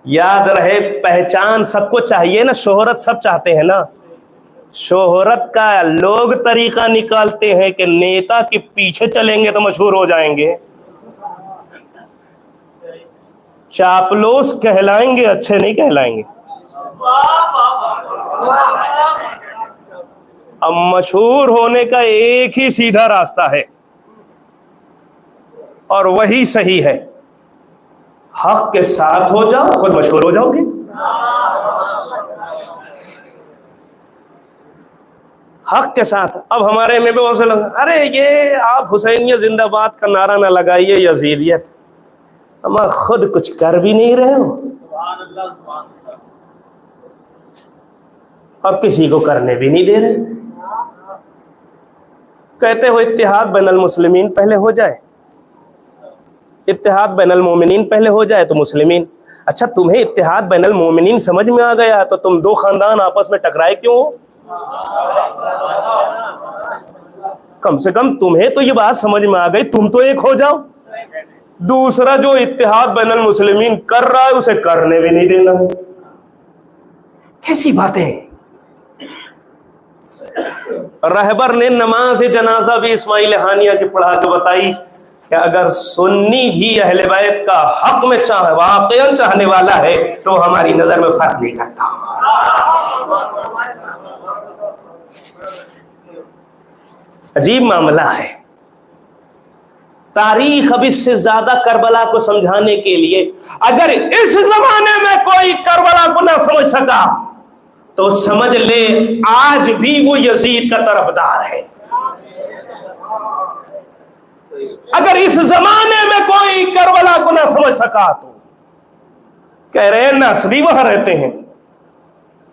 याद रहे पहचान सबको चाहिए ना, शोहरत सब चाहते हैं ना। शोहरत का लोग तरीका निकालते हैं कि नेता के पीछे चलेंगे तो मशहूर हो जाएंगे, चापलूस कहलाएंगे, अच्छे नहीं कहलाएंगे। अब मशहूर होने का एक ही सीधा रास्ता है और वही सही है, हक के साथ हो जाओ, खुद मशहूर हो जाओगे। हक के साथ। अब हमारे में भी बहुत से लोग, अरे ये आप हुसैनियत जिंदाबाद का नारा ना लगाइए, यजीदियत, हम खुद कुछ कर भी नहीं रहे हो और किसी को करने भी नहीं दे रहे। कहते हो इत्तेहाद बैनल मुस्लिमीन पहले हो जाए, इत्तेहाद बैनल मोमिनीन पहले हो जाए तो मुस्लिमीन। अच्छा, तुम्हें इत्तेहाद बैनल मोमिनीन समझ में आ गया तो तुम दो खानदान आपस में टकराए क्यों हो? कम से कम तुम्हें तो ये बात समझ में आ गई, तुम तो एक हो जाओ। दूसरा जो इत्तेहाद बैनल मुस्लिमीन कर रहा है उसे करने भी नहीं देना। कैसी बातें। रहबर ने नमाज जनाजा भी इस्माइल हानिया की पढ़ा के बताई कि अगर सुन्नी भी अहले बैत का हक में वाक़ईन चाहने वाला है तो हमारी नजर में फर्क नहीं करता। अजीब मामला है। तारीख अब इससे ज्यादा करबला को समझाने के लिए, अगर इस जमाने में कोई करबला को ना समझ सका तो समझ ले आज भी वो यजीद का तरफदार है। अगर इस जमाने में कोई करबला को ना समझ सका तो कह रहे हैं नस्बी वहां रहते हैं,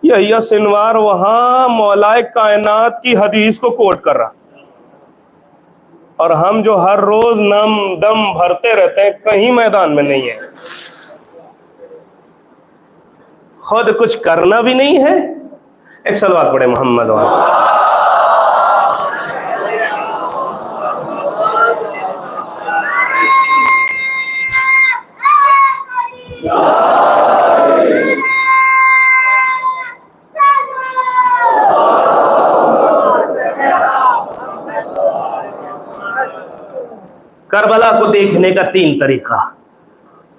यही सिनवार वहां मौलाए कायनात की हदीस को कोट कर रहा, और हम जो हर रोज नम दम भरते रहते हैं कहीं मैदान में नहीं है, खुद कुछ करना भी नहीं है। एक सलवात पढ़े मोहम्मद वाला। करबला को देखने का तीन तरीका,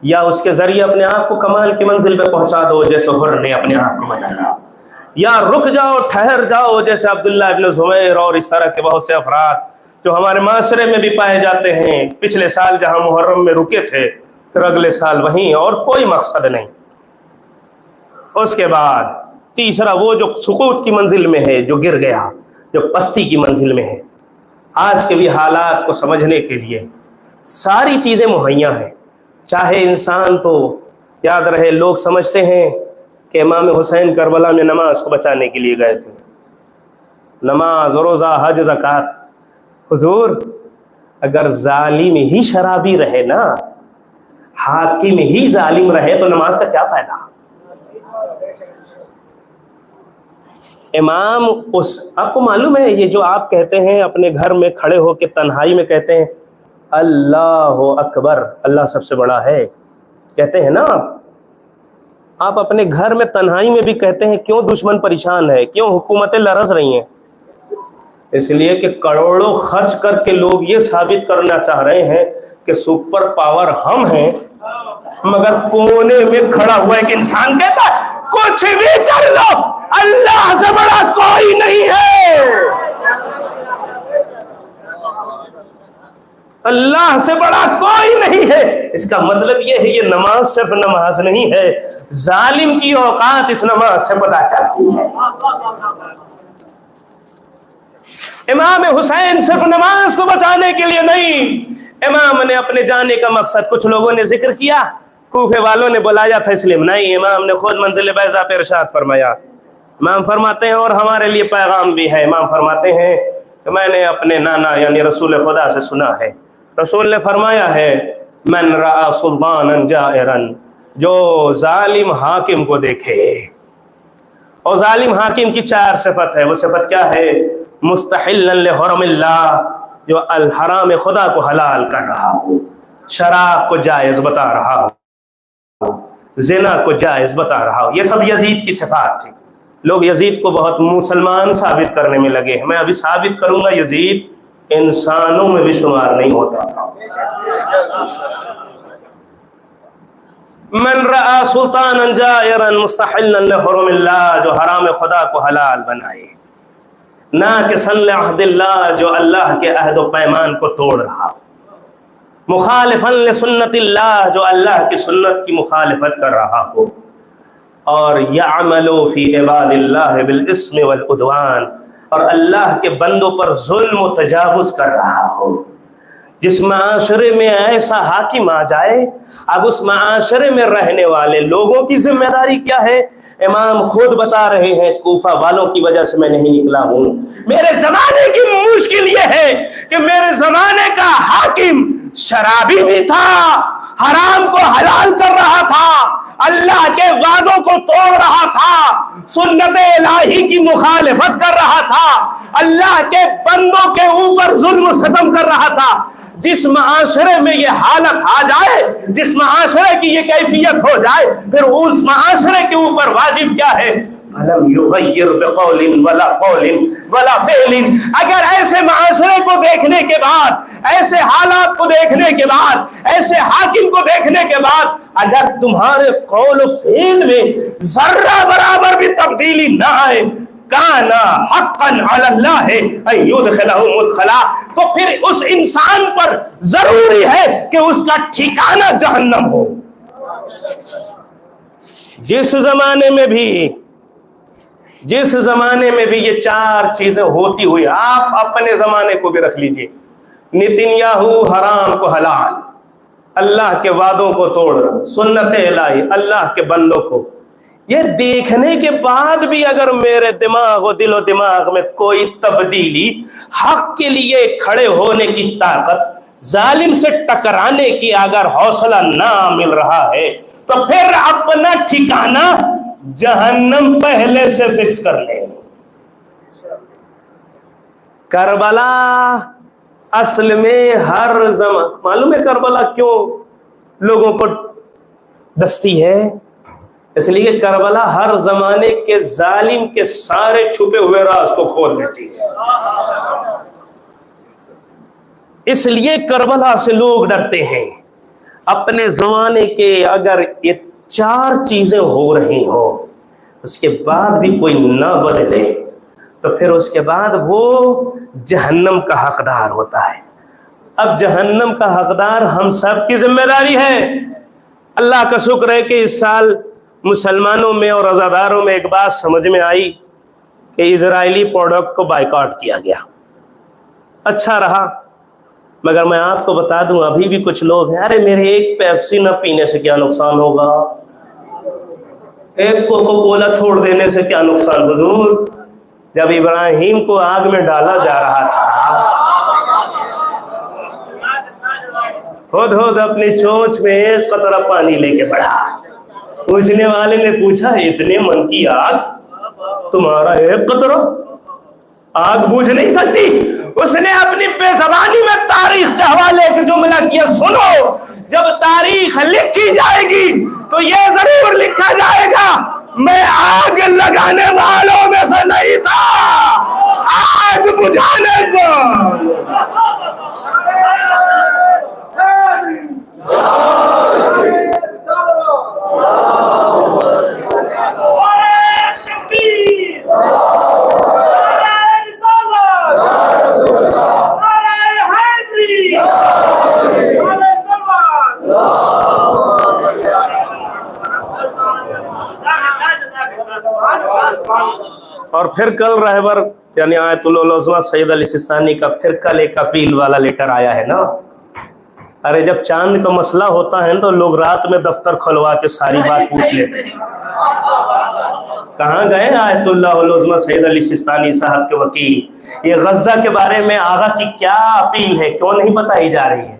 या उसके जरिए अपने आप को कमाल की मंजिल पे पहुंचा दो जैसे हुर ने अपने आप को बनाया, या रुक जाओ ठहर जाओ जैसे अब्दुल्लाह इब्न ज़ुबैर और इस तरह के बहुत से अफराद जो हमारे माशरे में भी पाए जाते हैं। पिछले साल जहां मुहर्रम में रुके थे फिर अगले साल वहीं, और कोई मकसद नहीं। उसके बाद तीसरा वो जो सुकूत की मंजिल में है, जो गिर गया, जो पस्ती की मंजिल में है। आज के भी हालात को समझने के लिए सारी चीज़ें मुहैया हैं। चाहे इंसान तो याद रहे, लोग समझते हैं कि इमाम हुसैन करबला में नमाज को बचाने के लिए गए थे, नमाज रोज़ा हज ज़कात। हुजूर, अगर जालिम ही शराबी रहे ना, हाकिम ही जालिम रहे तो नमाज का क्या फायदा। इमाम उस, आपको मालूम है ये जो आप कहते हैं अपने घर में खड़े होकर तन्हाई में कहते हैं अल्लाह अकबर, अल्लाह सबसे बड़ा है, कहते हैं ना आप अपने घर में तन्हाई में भी कहते हैं। क्यों? दुश्मन परेशान है, क्यों हुकूमतें लरस रही हैं? इसलिए कि करोड़ों खर्च करके लोग ये साबित करना चाह रहे हैं कि सुपर पावर हम हैं, मगर कोने में खड़ा हुआ एक इंसान कहता है कुछ भी कर लो, अल्लाह से बड़ा कोई नहीं है, अल्लाह से बड़ा कोई नहीं है। इसका मतलब यह है ये नमाज सिर्फ नमाज नहीं है, जालिम की औकात इस नमाज से पता चलती है। इमाम हुसैन सिर्फ नमाज को बचाने के लिए नहीं, इमाम ने अपने जाने का मकसद, कुछ लोगों ने जिक्र किया, कूफे वालों ने बुलाया था इसलिए नहीं, इमाम ने खुद मंजिल बैज़ा पे इरशाद फरमाया। इमाम फरमाते हैं और हमारे लिए पैगाम भी है। इमाम फरमाते हैं कि मैंने अपने नाना यानी रसूल खुदा से सुना है, रसूल ने फरमाया है मन रआ सुल्तानन जाइरन, जो जालिम हाकिम को देखे, और जालिम हाकिम की चार सिफत है। वो सिफत क्या है? मुस्तहिल्लन लिहुरमिल्लाह, जो अल हराम खुदा को हलाल कर रहा हो, शराब को जायज बता रहा हो, जिना को जायज बता रहा हो। ये सब यजीद की सिफात थी। लोग यजीद को बहुत मुसलमान साबित करने में लगे हैं। मैं अभी साबित करूंगा यजीद इंसानों में भी शुमार नहीं होता था। मन रआ सुल्तानन जायरन मुस्तहिल्लन लिहुरुमिल्लाह, जो हराम खुदा को हलाल बनाए, ना कि सन अहदिल्लाह, जो अल्लाह के अहद व पैमान को तोड़ रहा, मुखालिफन लिसुन्नतिल्लाह, जो अल्लाह की सुन्नत की मुखालिफत कर रहा हो, और यअमलु फी इबादिल्लाह बिल इस्म वल उद्वान, और अल्लाह के बंदों पर जुल्म व तजावुज कर रहा हो। जिस माशरे में ऐसा हाकिम आ जाए, अब उस माशरे में रहने वाले लोगों की जिम्मेदारी क्या है? इमाम खुद बता रहे हैं, कूफा वालों की वजह से मैं नहीं निकला हूं। मेरे जमाने की मुश्किल यह है कि मेरे जमाने का हाकिम शराबी भी था, हराम को हलाल कर रहा था, अल्लाह के वादों को तोड़ रहा था, सुन्नत इलाही की मुखालिफत कर रहा था, अल्लाह के बंदों के ऊपर जुल्म सितम कर रहा था। जिस माशरे में ये हालत आ जाए, जिस माशरे की ये कैफियत हो जाए, फिर उस माशरे के ऊपर वाजिब क्या है? अगर ऐसे माशरे को देखने के बाद, ऐसे हालात को देखने के बाद, ऐसे हाकिम को देखने के बाद, अगर तुम्हारे कौल फेल में जर्रा बराबर भी तब्दीली ना आए, काना हक़्क़न अलल्लाह अय्युदखिलहु मुदखला, तो फिर उस इंसान पर जरूरी है कि उसका ठिकाना जहन्नम हो। जिस जमाने में भी ये चार चीजें होती हुई, आप अपने जमाने को भी रख लीजिए, नेतन्याहू हराम को हलाल, अल्लाह के वादों को तोड़ रहा, सुन्नत इलाही, अल्लाह के बंदों को, ये देखने के बाद भी अगर मेरे दिमाग और दिलो दिमाग में कोई तब्दीली, हक के लिए खड़े होने की ताकत, जालिम से टकराने की अगर हौसला ना मिल रहा है, तो फिर अपना ठिकाना जहन्नम पहले से फिक्स कर ले। करबला असल में हर जमाने, मालूम है करबला क्यों लोगों को दस्ती है? इसलिए करबला हर जमाने के जालिम के सारे छुपे हुए राज को खोल देती है। इसलिए करबला से लोग डरते हैं। अपने जमाने के अगर ये चार चीजें हो रही हो, उसके बाद भी कोई ना बदले, तो फिर उसके बाद वो जहन्नम का हकदार होता है। अब जहन्नम का हकदार हम सब की जिम्मेदारी है। अल्लाह का शुक्र है कि इस साल मुसलमानों में और अज़ादारों में एक बात समझ में आई कि इजरायली प्रोडक्ट को बायकॉट किया गया। अच्छा रहा, मगर मैं आपको बता दूं, अभी भी कुछ लोग हैं, अरे मेरे एक पेप्सी न पीने से क्या नुकसान होगा, एक कोको कोला छोड़ देने से क्या नुकसान। हुजूर, जब इब्राहिम को आग में डाला जा रहा था, खुद अपनी चोंच में एक कतरा पानी लेके बढ़ा। पूछने वाले ने पूछा, इतने मन की आग, तुम्हारा एक कतरा आग बुझ नहीं सकती? उसने अपनी बेज़बानी में तारीख के हवाले एक जुमला किया, सुनो, जब तारीख लिखी जाएगी तो ये जरूर लिखा जाएगा, मैं आग लगाने वालों में से नहीं था, आग बुझाने को। और फिर कल रहबर यानी आयतुल उलमा सैयद अली सिस्तानी का फिर कल एक अपील वाला लेटर आया है ना। अरे जब चांद का मसला होता है तो लोग रात में दफ्तर खुलवा के सारी बात पूछ लेते हैं। कहाँ गए आयतुल्लाह उलमा सैयद अली सिस्तानी साहब के वकील? ये गज्जा के बारे में आगा की क्या अपील है, क्यों नहीं बताई जा रही है?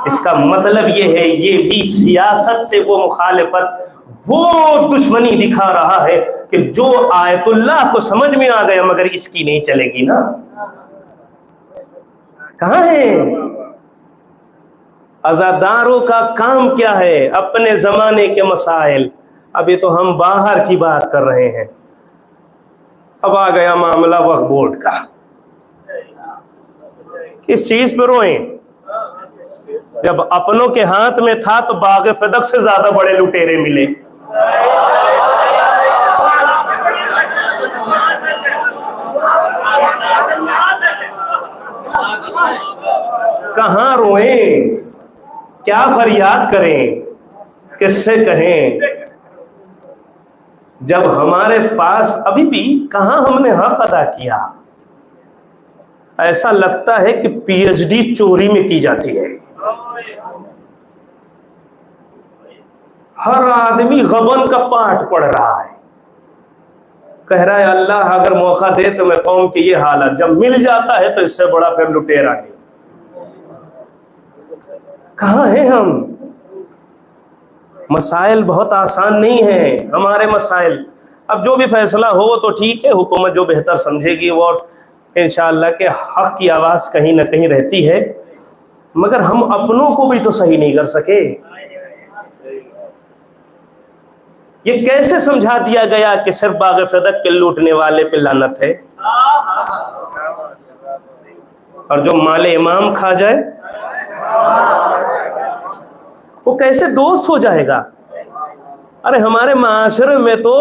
इसका मतलब ये है, ये भी सियासत से वो मुखालिफत, वो दुश्मनी दिखा रहा है कि जो आयतुल्लाह को समझ में आ गया मगर इसकी नहीं चलेगी ना। कहाँ है अज़ादारों का काम? क्या है? अपने जमाने के मसाइल। अभी तो हम बाहर की बात कर रहे हैं। अब आ गया मामला वक्फ बोर्ड का। किस चीज पर रोएं? जब अपनों के हाथ में था तो बाग़ फदक से ज्यादा बड़े लुटेरे मिले। कहां रोएं? क्या फरियाद करें? किससे कहें? जब हमारे पास अभी भी कहां हमने हक अदा किया। ऐसा लगता है कि पीएचडी चोरी में की जाती है। हर आदमी गबन का पाठ पढ़ रहा है, कह रहा है अल्लाह अगर मौका दे तो मैं कौम की ये हालत, जब मिल जाता है तो इससे बड़ा फिर लुटेरा नहीं। कहां हैं हम? मसाइल बहुत आसान नहीं है हमारे मसाइल। अब जो भी फैसला हो तो ठीक है, हुकूमत जो बेहतर समझेगी वो, इंशाअल्लाह के हक की आवाज कहीं ना कहीं रहती है, मगर हम अपनों को भी तो सही नहीं कर सके। ये कैसे समझा दिया गया कि सिर्फ बाग़ फदक के लूटने वाले पे लानत है, और जो माले इमाम खा जाए वो कैसे दोस्त हो जाएगा? अरे हमारे माशरे में तो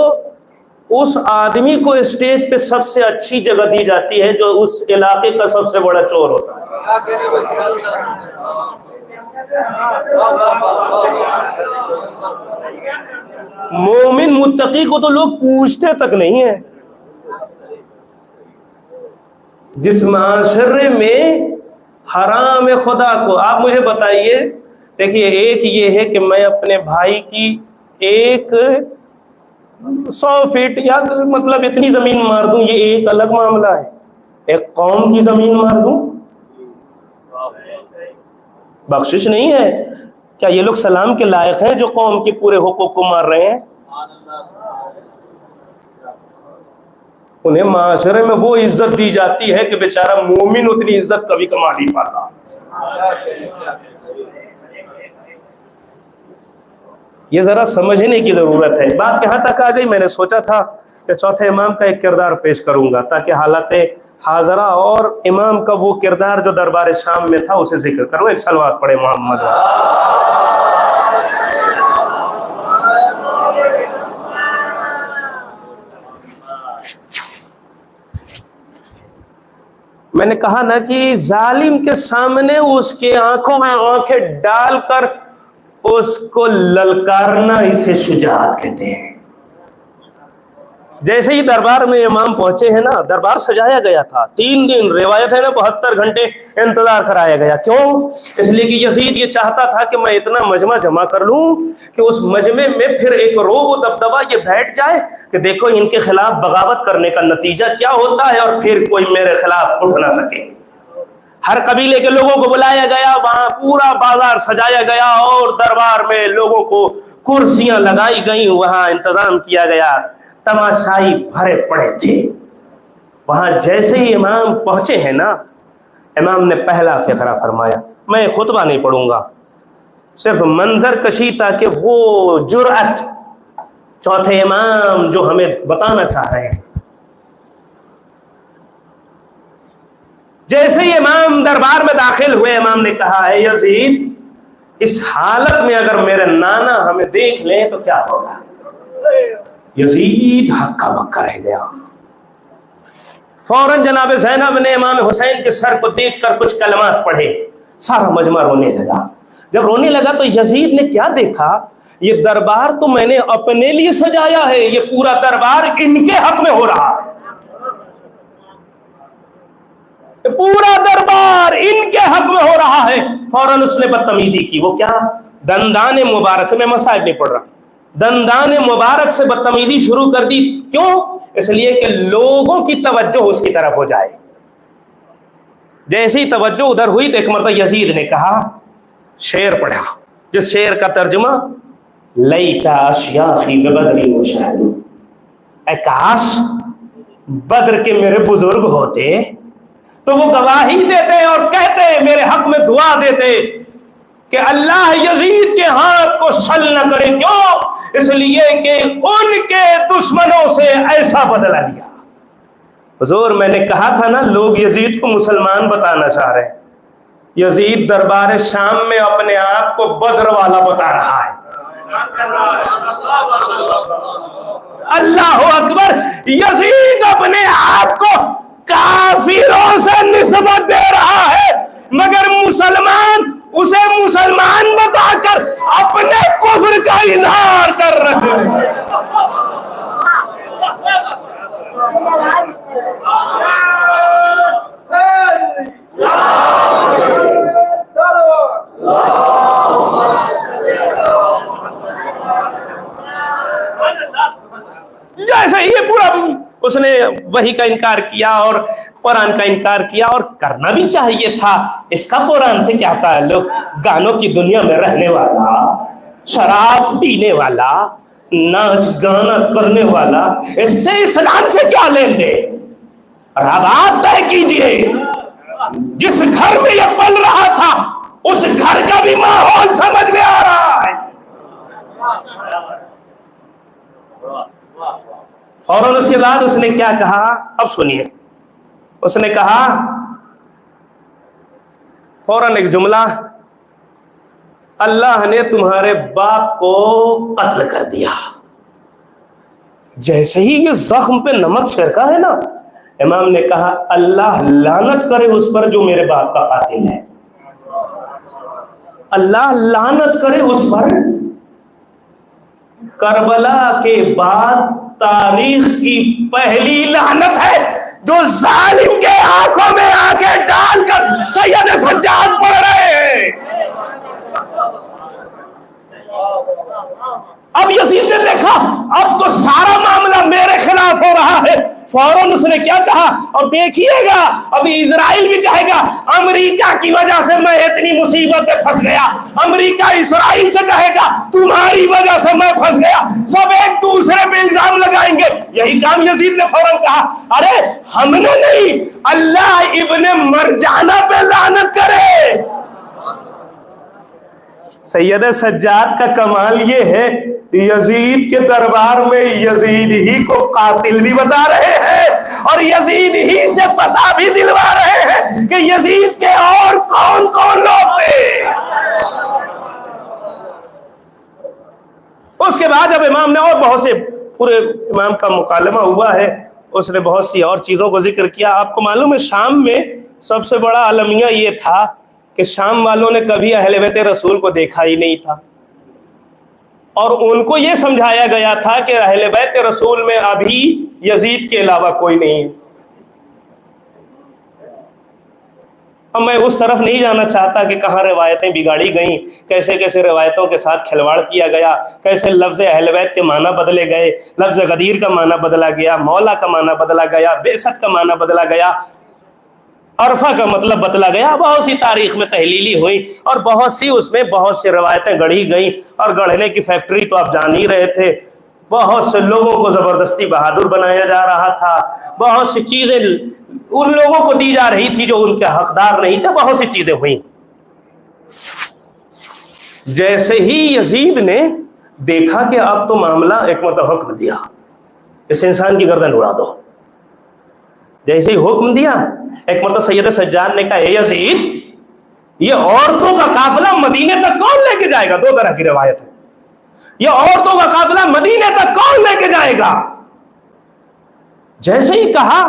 उस आदमी को स्टेज पे सबसे अच्छी जगह दी जाती है जो उस इलाके का सबसे बड़ा चोर होता है। मोमिन मुत्तकी को तो लोग पूछते तक नहीं है। जिस माशरे में हराम खुदा को, आप मुझे बताइए, देखिए एक ये है कि मैं अपने भाई की एक 100 फीट या मतलब इतनी जमीन मार दूं, ये एक अलग मामला है। एक कौम की जमीन मार दूं, बख्शिश नहीं है। क्या ये लोग सलाम के लायक हैं जो कौम के पूरे हुकूक को मार रहे हैं? उन्हें माशरे में वो इज्जत दी जाती है कि बेचारा मोमिन उतनी इज्जत कभी कमा नहीं पाता। ये जरा समझने की जरूरत है। बात यहाँ तक आ गई, मैंने सोचा था कि चौथे इमाम का एक किरदार पेश करूंगा ताकि हालात हाजरा और इमाम का वो किरदार जो दरबार शाम में था उसे जिक्र करूं। एक सलवात पढ़े मोहम्मद। मैंने कहा ना कि जालिम के सामने उसके आंखों में आंखें डालकर उसको ललकारना इसे शुजाअत कहते हैं। जैसे ही दरबार में इमाम पहुंचे हैं ना, दरबार सजाया गया था 3 दिन, रिवायत है ना 72 घंटे इंतजार कराया गया। क्यों? इसलिए कि यजीद ये चाहता था कि मैं इतना मजमा जमा कर लूं कि उस मजमे में फिर एक रोब दबदबा ये बैठ जाए कि देखो इनके खिलाफ बगावत करने का नतीजा क्या होता है, और फिर कोई मेरे खिलाफ उठ ना सके। हर कबीले के लोगों को बुलाया गया, वहां पूरा बाजार सजाया गया और दरबार में लोगों को कुर्सियां लगाई गई, वहां इंतजाम किया गया, तमाशाई भरे पड़े थे। वहां जैसे ही इमाम पहुंचे हैं ना, इमाम ने पहला फिक्रा फरमाया। मैं खुतबा नहीं पढ़ूंगा, सिर्फ मंजर कशी ताकि वो जुर्अत चौथे इमाम जो हमें बताना चाह रहे हैं। जैसे ही इमाम दरबार में दाखिल हुए, इमाम ने कहा है यजीद, इस हालत में अगर मेरे नाना हमें देख लें तो क्या होगा? यजीद हक्का बक्का रह गया। फौरन जनाब ज़ैनब ने इमाम हुसैन के सर को देखकर कुछ कलमात पढ़े। सारा मजमा रोने लगा। जब रोने लगा तो यजीद ने क्या देखा, ये दरबार तो मैंने अपने लिए सजाया है, ये पूरा दरबार इनके हक में हो रहा है, पूरा दरबार इनके हक में हो रहा है। फौरन उसने बदतमीजी की। वो क्या? दंदाने मुबारक से, मैं मसाइब नहीं पढ़ रहा, दंदाने मुबारक से बदतमीजी शुरू कर दी। क्यों? इसलिए कि लोगों की तवज्जो उसकी तरफ हो जाए। जैसे ही तवज्जो उधर हुई तो एक मर्तबा यजीद ने कहा, शेर पढ़ा, जिस शेर का तर्जुमा लईता अशयाखी बदरी मुशाहिद, ऐ काश बद्र के मेरे बुजुर्ग होते तो वो गवाही देते और कहते, मेरे हक में दुआ देते कि अल्लाह यजीद के हाथ को सल न करे। क्यों? इसलिए कि उनके दुश्मनों से ऐसा बदला लिया। हुजूर मैंने कहा था ना, लोग यजीद को मुसलमान बताना चाह रहे हैं। यजीद दरबार शाम में अपने आप को बद्र वाला बता रहा है। अल्लाह अकबर। यजीद अपने आप को काफिरों से निस्बत दे रहा है, मगर मुसलमान उसे मुसलमान बताकर अपने कुफ्र का इजहार कर रहे हैं। जैसे ही पूरा उसने वही का इनकार किया और कुरान का इनकार किया, और करना भी चाहिए था। इसका कुरान से क्या ताल्लुक? गानों की दुनिया में रहने वाला, शराब पीने वाला, नाच गाना करने वाला, इससे इस्लाम से क्या लेन देन? और अब आप तय कीजिए, जिस घर में यह पल रहा था उस घर का भी माहौल समझ में आ रहा है। फौरन उसके बाद उसने क्या कहा, अब सुनिए। उसने कहा फौरन एक जुमला, अल्लाह ने तुम्हारे बाप को कत्ल कर दिया। जैसे ही ये जख्म पे नमक छिड़का है ना, इमाम ने कहा अल्लाह लानत करे उस पर जो मेरे बाप का कातिल है। अल्लाह लानत करे उस पर। करबला के बाद तारीख की पहली लानत है जो जालिम के आंखों में आके डालकर सैयद सज्जाद पढ़ रहे हैं। अब यजीद ने देखा अब तो सारा मामला मेरे खिलाफ हो रहा है। फौरन उसने क्या कहा, और देखिएगा अभी इजराइल भी कहेगा अमेरिका की वजह से मैं इतनी मुसीबत में फंस गया। अमेरिका इस्राइल से कहेगा तुम्हारी वजह से मैं फंस गया। सब एक दूसरे पे इल्जाम लगाएंगे। यही काम यजीद ने फौरन कहा, अरे हमने नहीं, अल्लाह इब्ने मरजाना पे लानत करे। सैयद सज्जाद का कमाल ये है, यजीद के दरबार में यजीद ही को कातिल भी बता रहे हैं और यजीद ही से पता भी दिलवा रहे हैं कि यजीद के और कौन कौन लोग थे। उसके बाद जब इमाम ने और बहुत से, पूरे इमाम का मुकालमा हुआ है, उसने बहुत सी और चीजों को जिक्र किया। आपको मालूम है शाम में सबसे बड़ा अलमिया ये था कि शाम वालों ने कभी अहले बैत रसूल को देखा ही नहीं था, और उनको यह समझाया गया था कि अहले बैत रसूल में अभी यजीद के अलावा कोई नहीं है। अब मैं उस तरफ नहीं जाना चाहता कि कहाँ रिवायतें बिगाड़ी गईं, कैसे कैसे रिवायतों के साथ खिलवाड़ किया गया, कैसे लफ्ज़ अहले बैत के माना बदले गए, लफ्ज़ गदीर का माना बदला गया, मौला का माना बदला गया, बेसत का माना बदला गया, अरफा का मतलब बदला गया। बहुत सी तारीख में तहलीली हुई और बहुत सी उसमें बहुत सी रवायतें गढ़ी गई, और गढ़ने की फैक्ट्री तो आप जान ही रहे थे। बहुत से लोगों को जबरदस्ती बहादुर बनाया जा रहा था, बहुत सी चीजें उन लोगों को दी जा रही थी जो उनके हकदार नहीं थे, बहुत सी चीजें हुई। जैसे ही यजीद ने देखा कि अब तो मामला, एक मतलब हुक्म दिया इस इंसान की गर्दन उड़ा दो। जैसे ही हुक्म दिया, एक मतलब सैयद सज्जाद ने कहा, ए यजीद, ये औरतों का काफिला मदीने तक कौन लेके जाएगा? दो तरह की रिवायत है। ये औरतों का काफिला मदीने तक कौन लेके जाएगा? जैसे ही कहा,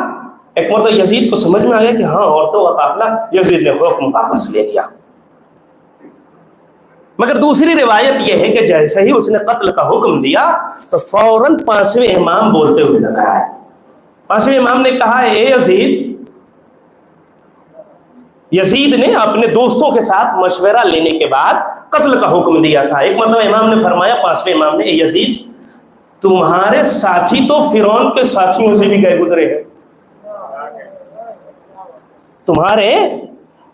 एक मतलब यजीद को समझ में आ गया कि हाँ औरतों का काफिला। यजीद ने हुक्म वापस ले लिया। मगर दूसरी रिवायत यह है कि जैसे ही उसने कत्ल का हुक्म दिया तो फौरन पांचवें इमाम बोलते हुए नजर आए। पांचवें इमाम ने कहा, ए यजीद, यजीद ने अपने दोस्तों के साथ मशवरा लेने के बाद कत्ल का हुक्म दिया था। एक मतलब इमाम ने फरमाया, पांचवें इमाम ने, यजीद, तुम्हारे साथी तो फिरौन के साथियों से भी गए गुजरे हैं। तुम्हारे,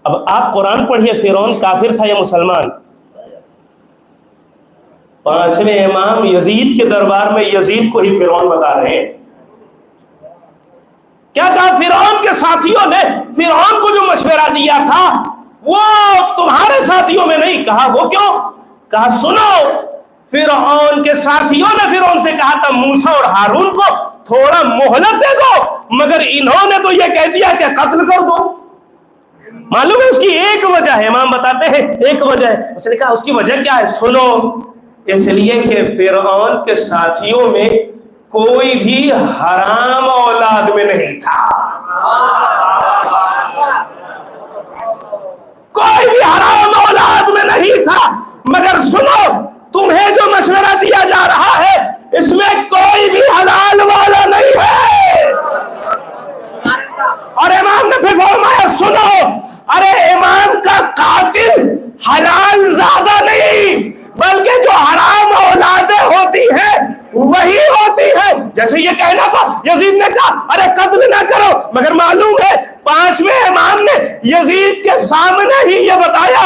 अब आप कुरान पढ़िए, फिरौन काफिर था या मुसलमान? पांचवें इमाम यजीद के दरबार में यजीद को ही फिरौन बता रहे हैं। क्या कहा? फिरौन के साथियों ने फिरौन को जो मशवरा दिया था वो तुम्हारे साथियों में नहीं। कहा वो क्यों? कहा सुनो, फिरौन के साथियों ने फिरौन से कहा था मूसा और हारून को थोड़ा मोहलत दे दो, मगर इन्होंने तो ये कह दिया कि कत्ल कर दो। मालूम है उसकी एक वजह है, इमाम बताते हैं एक वजह है। उसने कहा उसकी वजह क्या है, सुनो। इसलिए कि फिरौन के साथियों में कोई भी हराम औलाद में नहीं था, कोई भी हराम औलाद में नहीं था। मगर सुनो, तुम्हें जो मशवरा दिया जा रहा है इसमें कोई भी हलाल वाला नहीं है। और इमाम ने फिर फरमाया सुनो, अरे इमाम का कातिल हलाल ज्यादा नहीं, बल्कि जो हराम औलादें होती है वही होती है। जैसे ये कहना था, यजीद ने कहा अरे कत्ल ना करो, मगर मालूम है पांचवें इमाम ने यजीद के सामने ही ये बताया,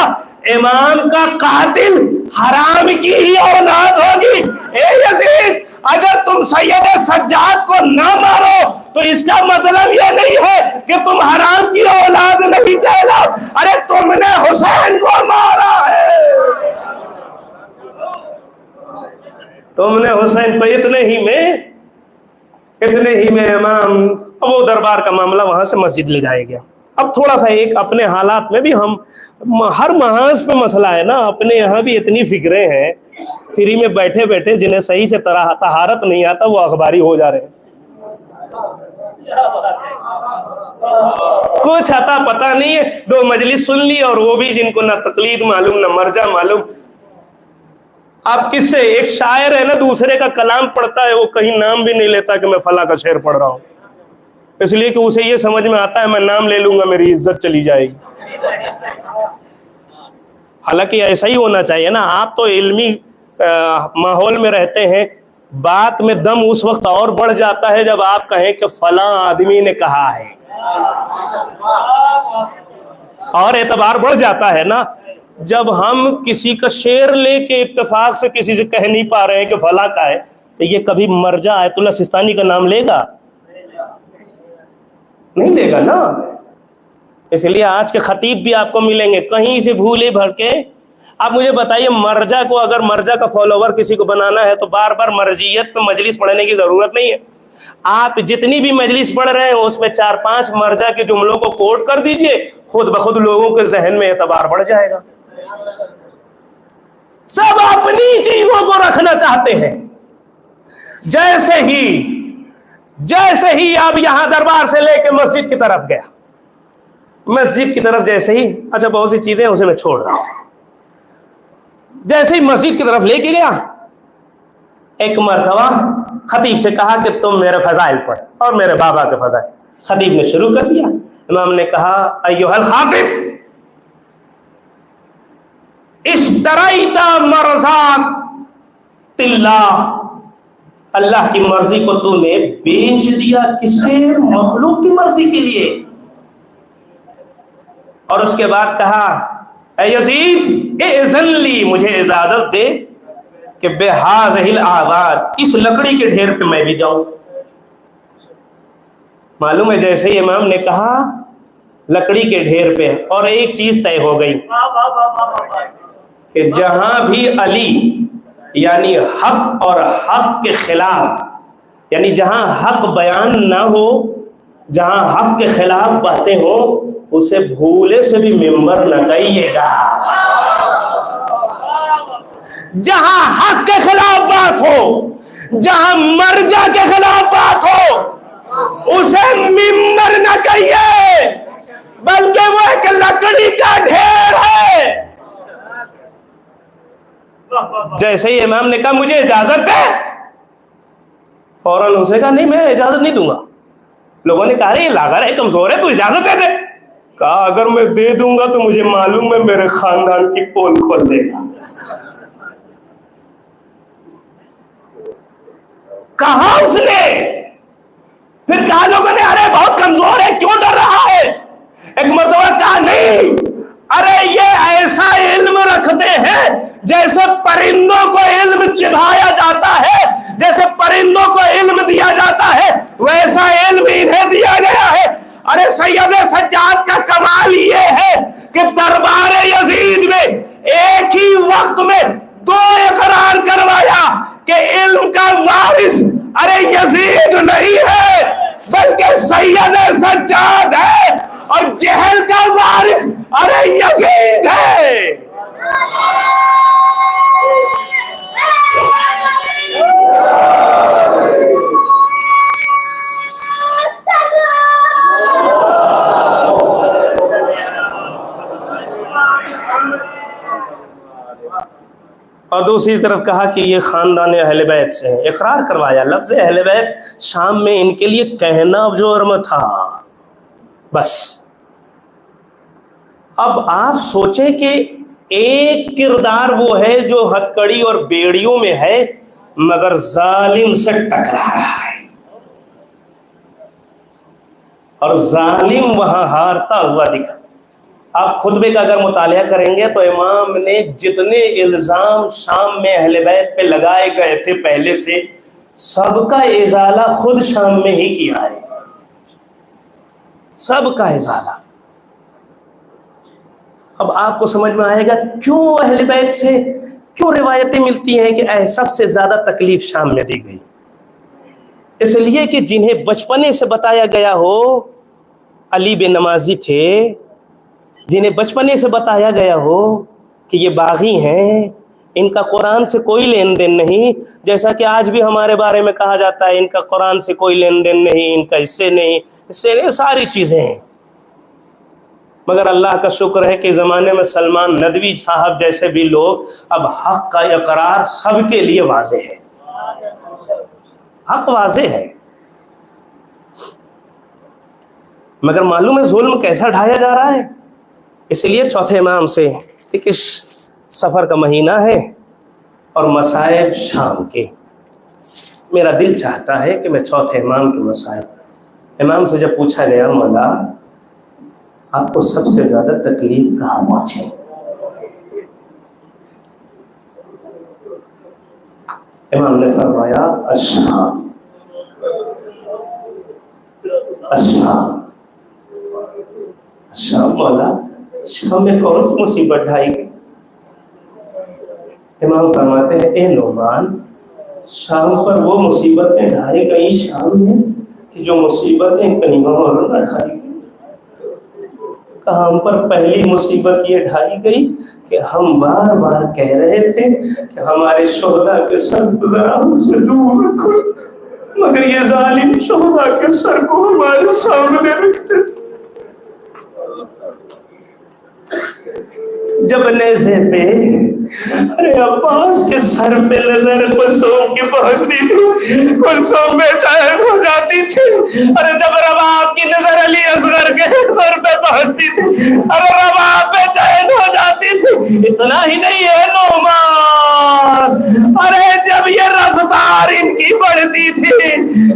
इमाम का कातिल हराम की ही औलाद होगी। ए यजीद, अगर तुम सैयद सज्जाद को ना मारो तो इसका मतलब यह नहीं है कि तुम हराम की औलाद नहीं कहलाओ। अरे तुमने हुसैन को मारा है, तुमने हुसैन को। इतने ही में इमाम वो दरबार का मामला वहां से मस्जिद ले जाया गया। अब थोड़ा सा एक अपने हालात में भी हम, हर महाज पे मसला है ना, अपने यहाँ भी इतनी फिक्रें हैं, फ्री में बैठे बैठे जिन्हें सही से तहारत नहीं आता वो अखबारी हो जा रहे हैं। कुछ आता पता नहीं है, दो मजलिस सुन ली और वो भी जिनको ना तकलीद मालूम ना मर्जा मालूम। आप किससे, एक शायर है ना, दूसरे का कलाम पढ़ता है, वो कहीं नाम भी नहीं लेता कि मैं फला का शेर पढ़ रहा हूं, इसलिए कि उसे ये समझ में आता है मैं नाम ले लूंगा मेरी इज्जत चली जाएगी। हालांकि ऐसा ही होना चाहिए ना, आप तो इल्मी माहौल में रहते हैं, बात में दम उस वक्त और बढ़ जाता है जब आप कहें कि फला आदमी ने कहा है, और एतबार बढ़ जाता है ना जब हम किसी का शेर लेके इत्तेफाक से किसी से कह नहीं पा रहे हैं कि फला का है, तो ये कभी मर्जा आयतुल्लाह सिस्तानी का नाम लेगा? नहीं लेगा ना। इसलिए आज के खतीब भी आपको मिलेंगे कहीं से भूले भर के। आप मुझे बताइए, मर्जा को, अगर मर्जा का फॉलोवर किसी को बनाना है तो बार बार मर्जियत में मजलिस पढ़ने की जरूरत नहीं है। आप जितनी भी मजलिस पढ़ रहे हैं उसमें 4-5 मर्जा के जुमलों को कोट कर दीजिए, खुद ब खुद लोगों के जहन में एतबार बढ़ जाएगा। सब अपनी चीजों को रखना चाहते हैं। जैसे ही आप यहां दरबार से लेके मस्जिद की तरफ गया, मस्जिद की तरफ जैसे ही, अच्छा बहुत सी चीजें उसे मैं छोड़ रहा हूं, जैसे ही मस्जिद की तरफ लेके गया, एक मर्तबा खतीब से कहा कि तुम मेरे फजाइल पढ़ और मेरे बाबा के फजाइल। खतीब ने शुरू कर दिया। इमाम ने कहा अय्युहल खातिब इश्तरैता मर्ज़ातिल्लाह, अल्लाह की मर्जी को तूने बेच दिया, किसके? मखलूक की मर्जी के लिए। और उसके बाद कहा ऐ यजीद इज़्ज़नली, मुझे इजाजत दे कि बेहाज़िल आबाद, इस लकड़ी के ढेर पे मैं भी जाऊं। मालूम है जैसे ही इमाम ने कहा लकड़ी के ढेर पे, और एक चीज तय हो गई कि जहां भी अली यानी हक और हक के खिलाफ, यानी जहां हक बयान ना हो, जहां हक के खिलाफ बातें हो, उसे भूले से भी मिंबर न कहिएगा। जहां हक के खिलाफ बात हो, जहां मर्जा के खिलाफ बात हो, उसे मिंबर न कहिए, बल्कि वो एक लकड़ी का ढेर है। जैसे ही इमाम ने कहा मुझे इजाजत दे, फौरन उसे कहा नहीं मैं इजाजत नहीं दूंगा। लोगों ने कहा ये लागर है, कमजोर है, तू इजाजत दे दे। कहा अगर मैं दे दूंगा तो मुझे मालूम है मेरे खानदान की पोल खोल देगा। कहा उसने, फिर कहा लोगों ने अरे बहुत कमजोर है, क्यों डर रहा है? एक मर्तबा कहा नहीं, अरे ये ऐसा इल्म रखते हैं जैसे परिंदों को इल्म चिढ़ाया जाता है, जैसे परिंदों को इल्म दिया जाता है, वैसा इल्म इन्हें दिया गया है। अरे सैयद सज्जाद का कमाल ये है कि दरबार यजीद में एक ही वक्त में 2 इकरार करवाया कि इल्म का वारिस अरे यजीद नहीं अरे यजीद है। और दूसरी तरफ कहा कि ये खानदान अहले बैत से है, इकरार करवाया। लफ्ज़ अहले बैत शाम में इनके लिए कहना जुर्म था बस। अब आप सोचें कि एक किरदार वो है जो हथकड़ी और बेड़ियों में है मगर जालिम से टकरा रहा है, और जालिम वहां हारता हुआ दिखा। आप खुतबे का अगर मुतालिया करेंगे तो इमाम ने जितने इल्जाम शाम में अहले बैत पे लगाए गए थे पहले से, सबका इजाला खुद शाम में ही किया है, सबका इजाला। अब आपको समझ में आएगा क्यों अहले बैत से क्यों रिवायतें मिलती हैं कि सबसे ज्यादा तकलीफ शाम में दी गई। इसलिए कि जिन्हें बचपने से बताया गया हो, अली बिन नमाजी थे, जिन्हें बचपने से बताया गया हो कि ये बागी हैं, इनका कुरान से कोई लेन देन नहीं, जैसा कि आज भी हमारे बारे में कहा जाता है इनका कुरान से कोई लेन देन नहीं, इनका इससे नहीं, इससे नहीं, सारी चीजें हैं। मगर अल्लाह का शुक्र है कि ज़माने में सलमान नदवी साहब जैसे भी लोग, अब हक का इकरार सबके लिए वाज़े है, हक वाज़े है। मगर मालूम है जुल्म कैसा ढाया जा रहा है। इसलिए चौथे इमाम से, एक इस सफ़र का महीना है और मसाइब शाम के, मेरा दिल चाहता है कि मैं चौथे इमाम के मसाइब, इमाम से जब पूछा गया मौला आपको सबसे ज्यादा तकलीफ कहाँ पहुंची, इमाम ने फरमाया अश्शाम, अश्शाम, अश्शाम। मौला शाम में कौन सी मुसीबत ढाई गई। इमाम फरमाते हैं ए नौमान, शाम पर वो मुसीबतें ढाई गई शाम में कि जो मुसीबतें कहीं और न ढाई गई। कहा हम पर पहली मुसीबत ये ढाई गई कि हम बार बार कह रहे थे कि हमारे शोहदा के सर हमसे दूर रखो, मगर ये जालिम शोहदा के सर को हमारे सामने रखते थे। जब नेज़े पे अरे अब्बास के सर पे नजर कुलसूम की पहुंचती थी, कुलसूम बेचैन हो जाती थी। अरे जब रबाब की नजर अली असगर के सर पे पहुंचती थी, अरे रबाब बेचैन हो जाती थी। इतना ही नहीं है नौमान, अरे जब ये रफ्तार इनकी बढ़ती थी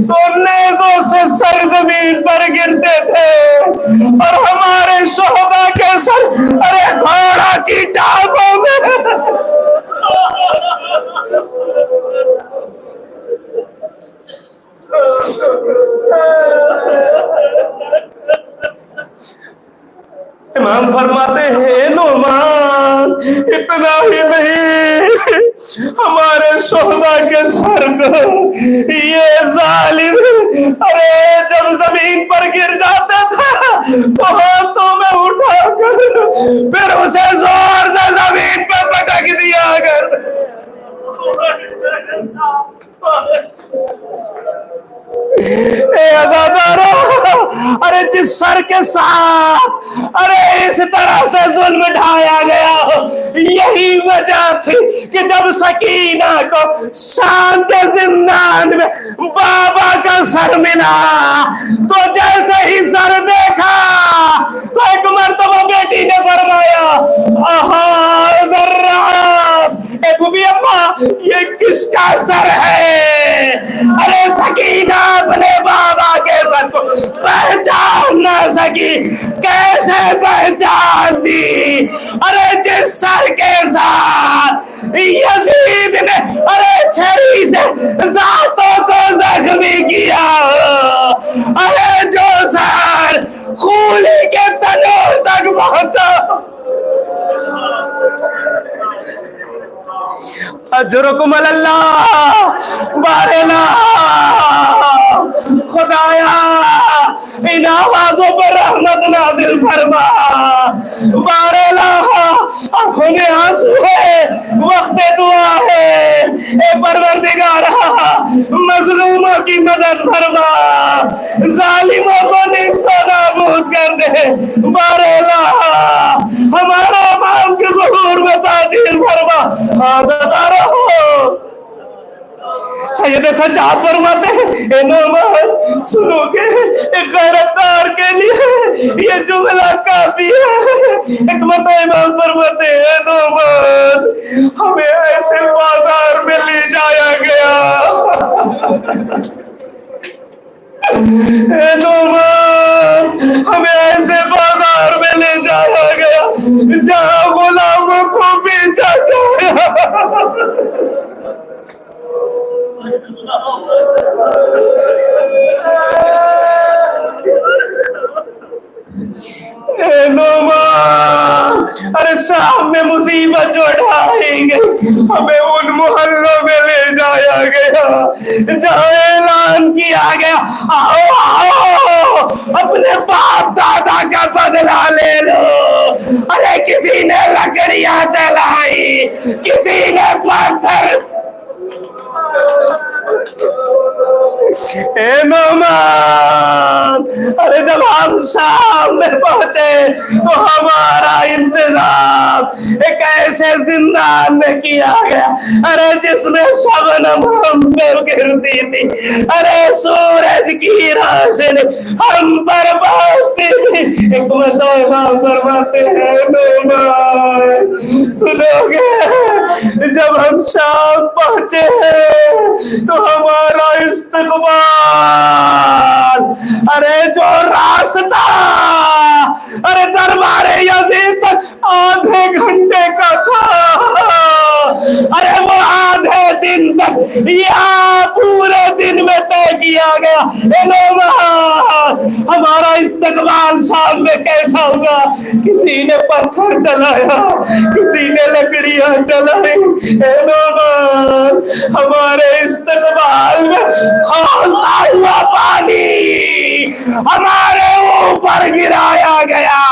तो नेज़ों से सर जमीन पर गिरते थे, और हमारे शोहदा के सर अरे घोड़ा की टांगों में। इमाम फरमाते हैं नौमान, इतना ही नहीं, हमारे शोहदा के सर को ये जालिम अरे जब जमीन पर गिर जाता था तो हाथों में उठाकर फिर उसे जोर से जमीन पर पटक दिया कर। अरे जिस सर के साथ अरे इस तरह से जुल्म ढाया गया, यही वजह थी कि जब सकीना को शाम के जिंदान में बाबा का सर मिला तो जैसे ही सर देखा तो एक मर्तबा बेटी ने फरमाया अम्मा ये किसका सर है। अरे सकीना अपने बाबा के सर को पहचान ना सकी, कैसे पहचानती। अरे जिस सर के साथ यजीद ने अरे छरी से दांतों को जख्मी किया, अरे जो सर खूली के तनूर तक पहुंचा, अजरुकुम अल्लाह बारेला खुदाया इन आवाजों पर रहमत नाजिल फरमा। बारेला आंखों में आंसू है, वक्त दुआ है, ए परवरदिगार मजलूमों की मदद फरमा, जालिमों को निस्सा नाबूद कर दे। बारेला हमारे इमाम के ज़ुहूर में ताजील फरमा। हाज़िर रहो। सैयद सज्जाद फरमाते हैं नौमान सुनोगे, एक गैरतदार के लिए ये जुमला काफी है। एक मरतबा इमाम फरमाते हैं नौमान हमें ऐसे बाजार में ले जाया गया, नौमान हमें ऐसे बाजार में ले जाया गया जहाँ गुलामों को बेचा जाया। अरे सामने मुसीबत जो ढाएंगे हमें उन मोहल्लों में ले जाया गया जहाँ ऐलान किया गया आओ आओ अपने बाप दादा का बदला ले लो। अरे किसी ने लकड़ियां चलाई, किसी ने पत्थर। नौमान अरे जब हम शाम में पहुंचे तो हमारा इंतजाम एक ऐसे जिंदान में किया गया, अरे जिसमें शबनम हम पर गिरती थी, अरे सूरज की रोशनी हम पर पहुंचती थी। एक मतलब फरमाते हैं नौमान सुनोगे, जब हम शाम पहुंचे तो हमारा इस्तकबाल, अरे जो रास्ता अरे दरबारे यजीद तक आधे घंटे का था, अरे वो आधे दिन तक या पूरे दिन में तय किया गया। हमारा इस्तकबाल शाम में कैसा होगा? किसी ने पत्थर चलाया, किसी ने लकड़ियां चलाई। हमारे इस्तकबाल में खौलता हुआ पानी हमारे ऊपर गिराया गया।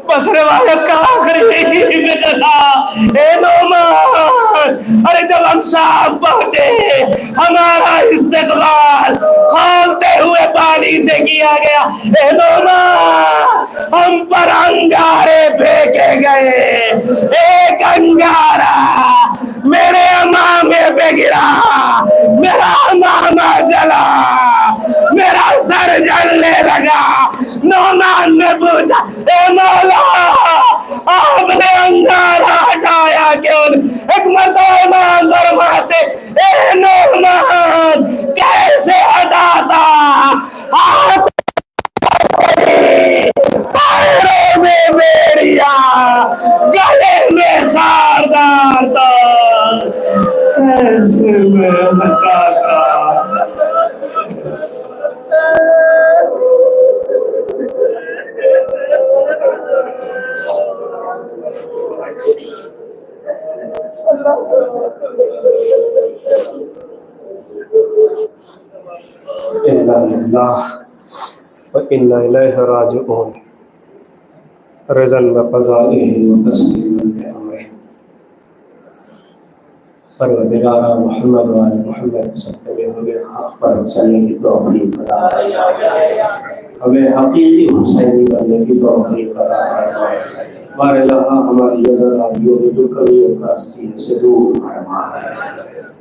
बस रिवायत का आखिरी अरे जब हम शाम पहुंचे हमारा इस्तकबाल खोलते हुए पानी से किया गया। हम पर अंगारे फेंके गए, एक अंगारा मेरे अमामे पे गिरा, मेरा अमामा जला, मेरा सर जलने लगा। नौमान ने पूछा ए मौला आपने अंगारा हटाया क्यों? एक मरतबा फरमाते ए नौमान कैसे हटाता, पैरों में मेरिया गले में खारदार था, कैसे मैं हटाता। इन्ना इलैहि राजिऊन रज़न व क़ज़ाइहि व तस्लीमन बि अम्रिहि। परवरदिगार मोहम्मद व आले मोहम्मद सल्लल्लाहु अलैहि हक़ पर चलने की तौफ़ीक़ अता फरमाए, हमें हक़ीक़ी हुसैनी बनने की तौफ़ीक़ अता फरमाए। बारहा हमारी नज़रारियों में जो कमियों कास्ती है उसे दूर फरमाए।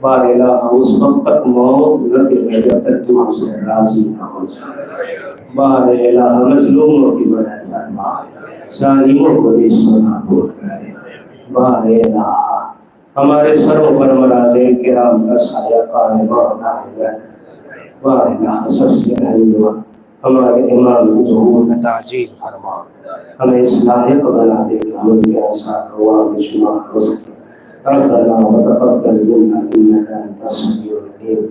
बारहा उस वक्त तक मौत न दे जब तक तुम हमसे राज़ी न हो जाए। बारहा मज़लूमों की मदद फरमा, ज़ालिमों को भी नाबूद करे। बारहा हमारे सरों पर मराज़े किराम का साया कायम बनाए। बारहा सबसे अहम हमारे इमाम के ज़ुहूर में ताजील फरमा, हमें इस लायक बना दे कि हम उनके आसार हुआ में शुमार हो सके। रब्बना व तक़ब्बल मिन्ना इन्नका अंतस समीउल अलीम।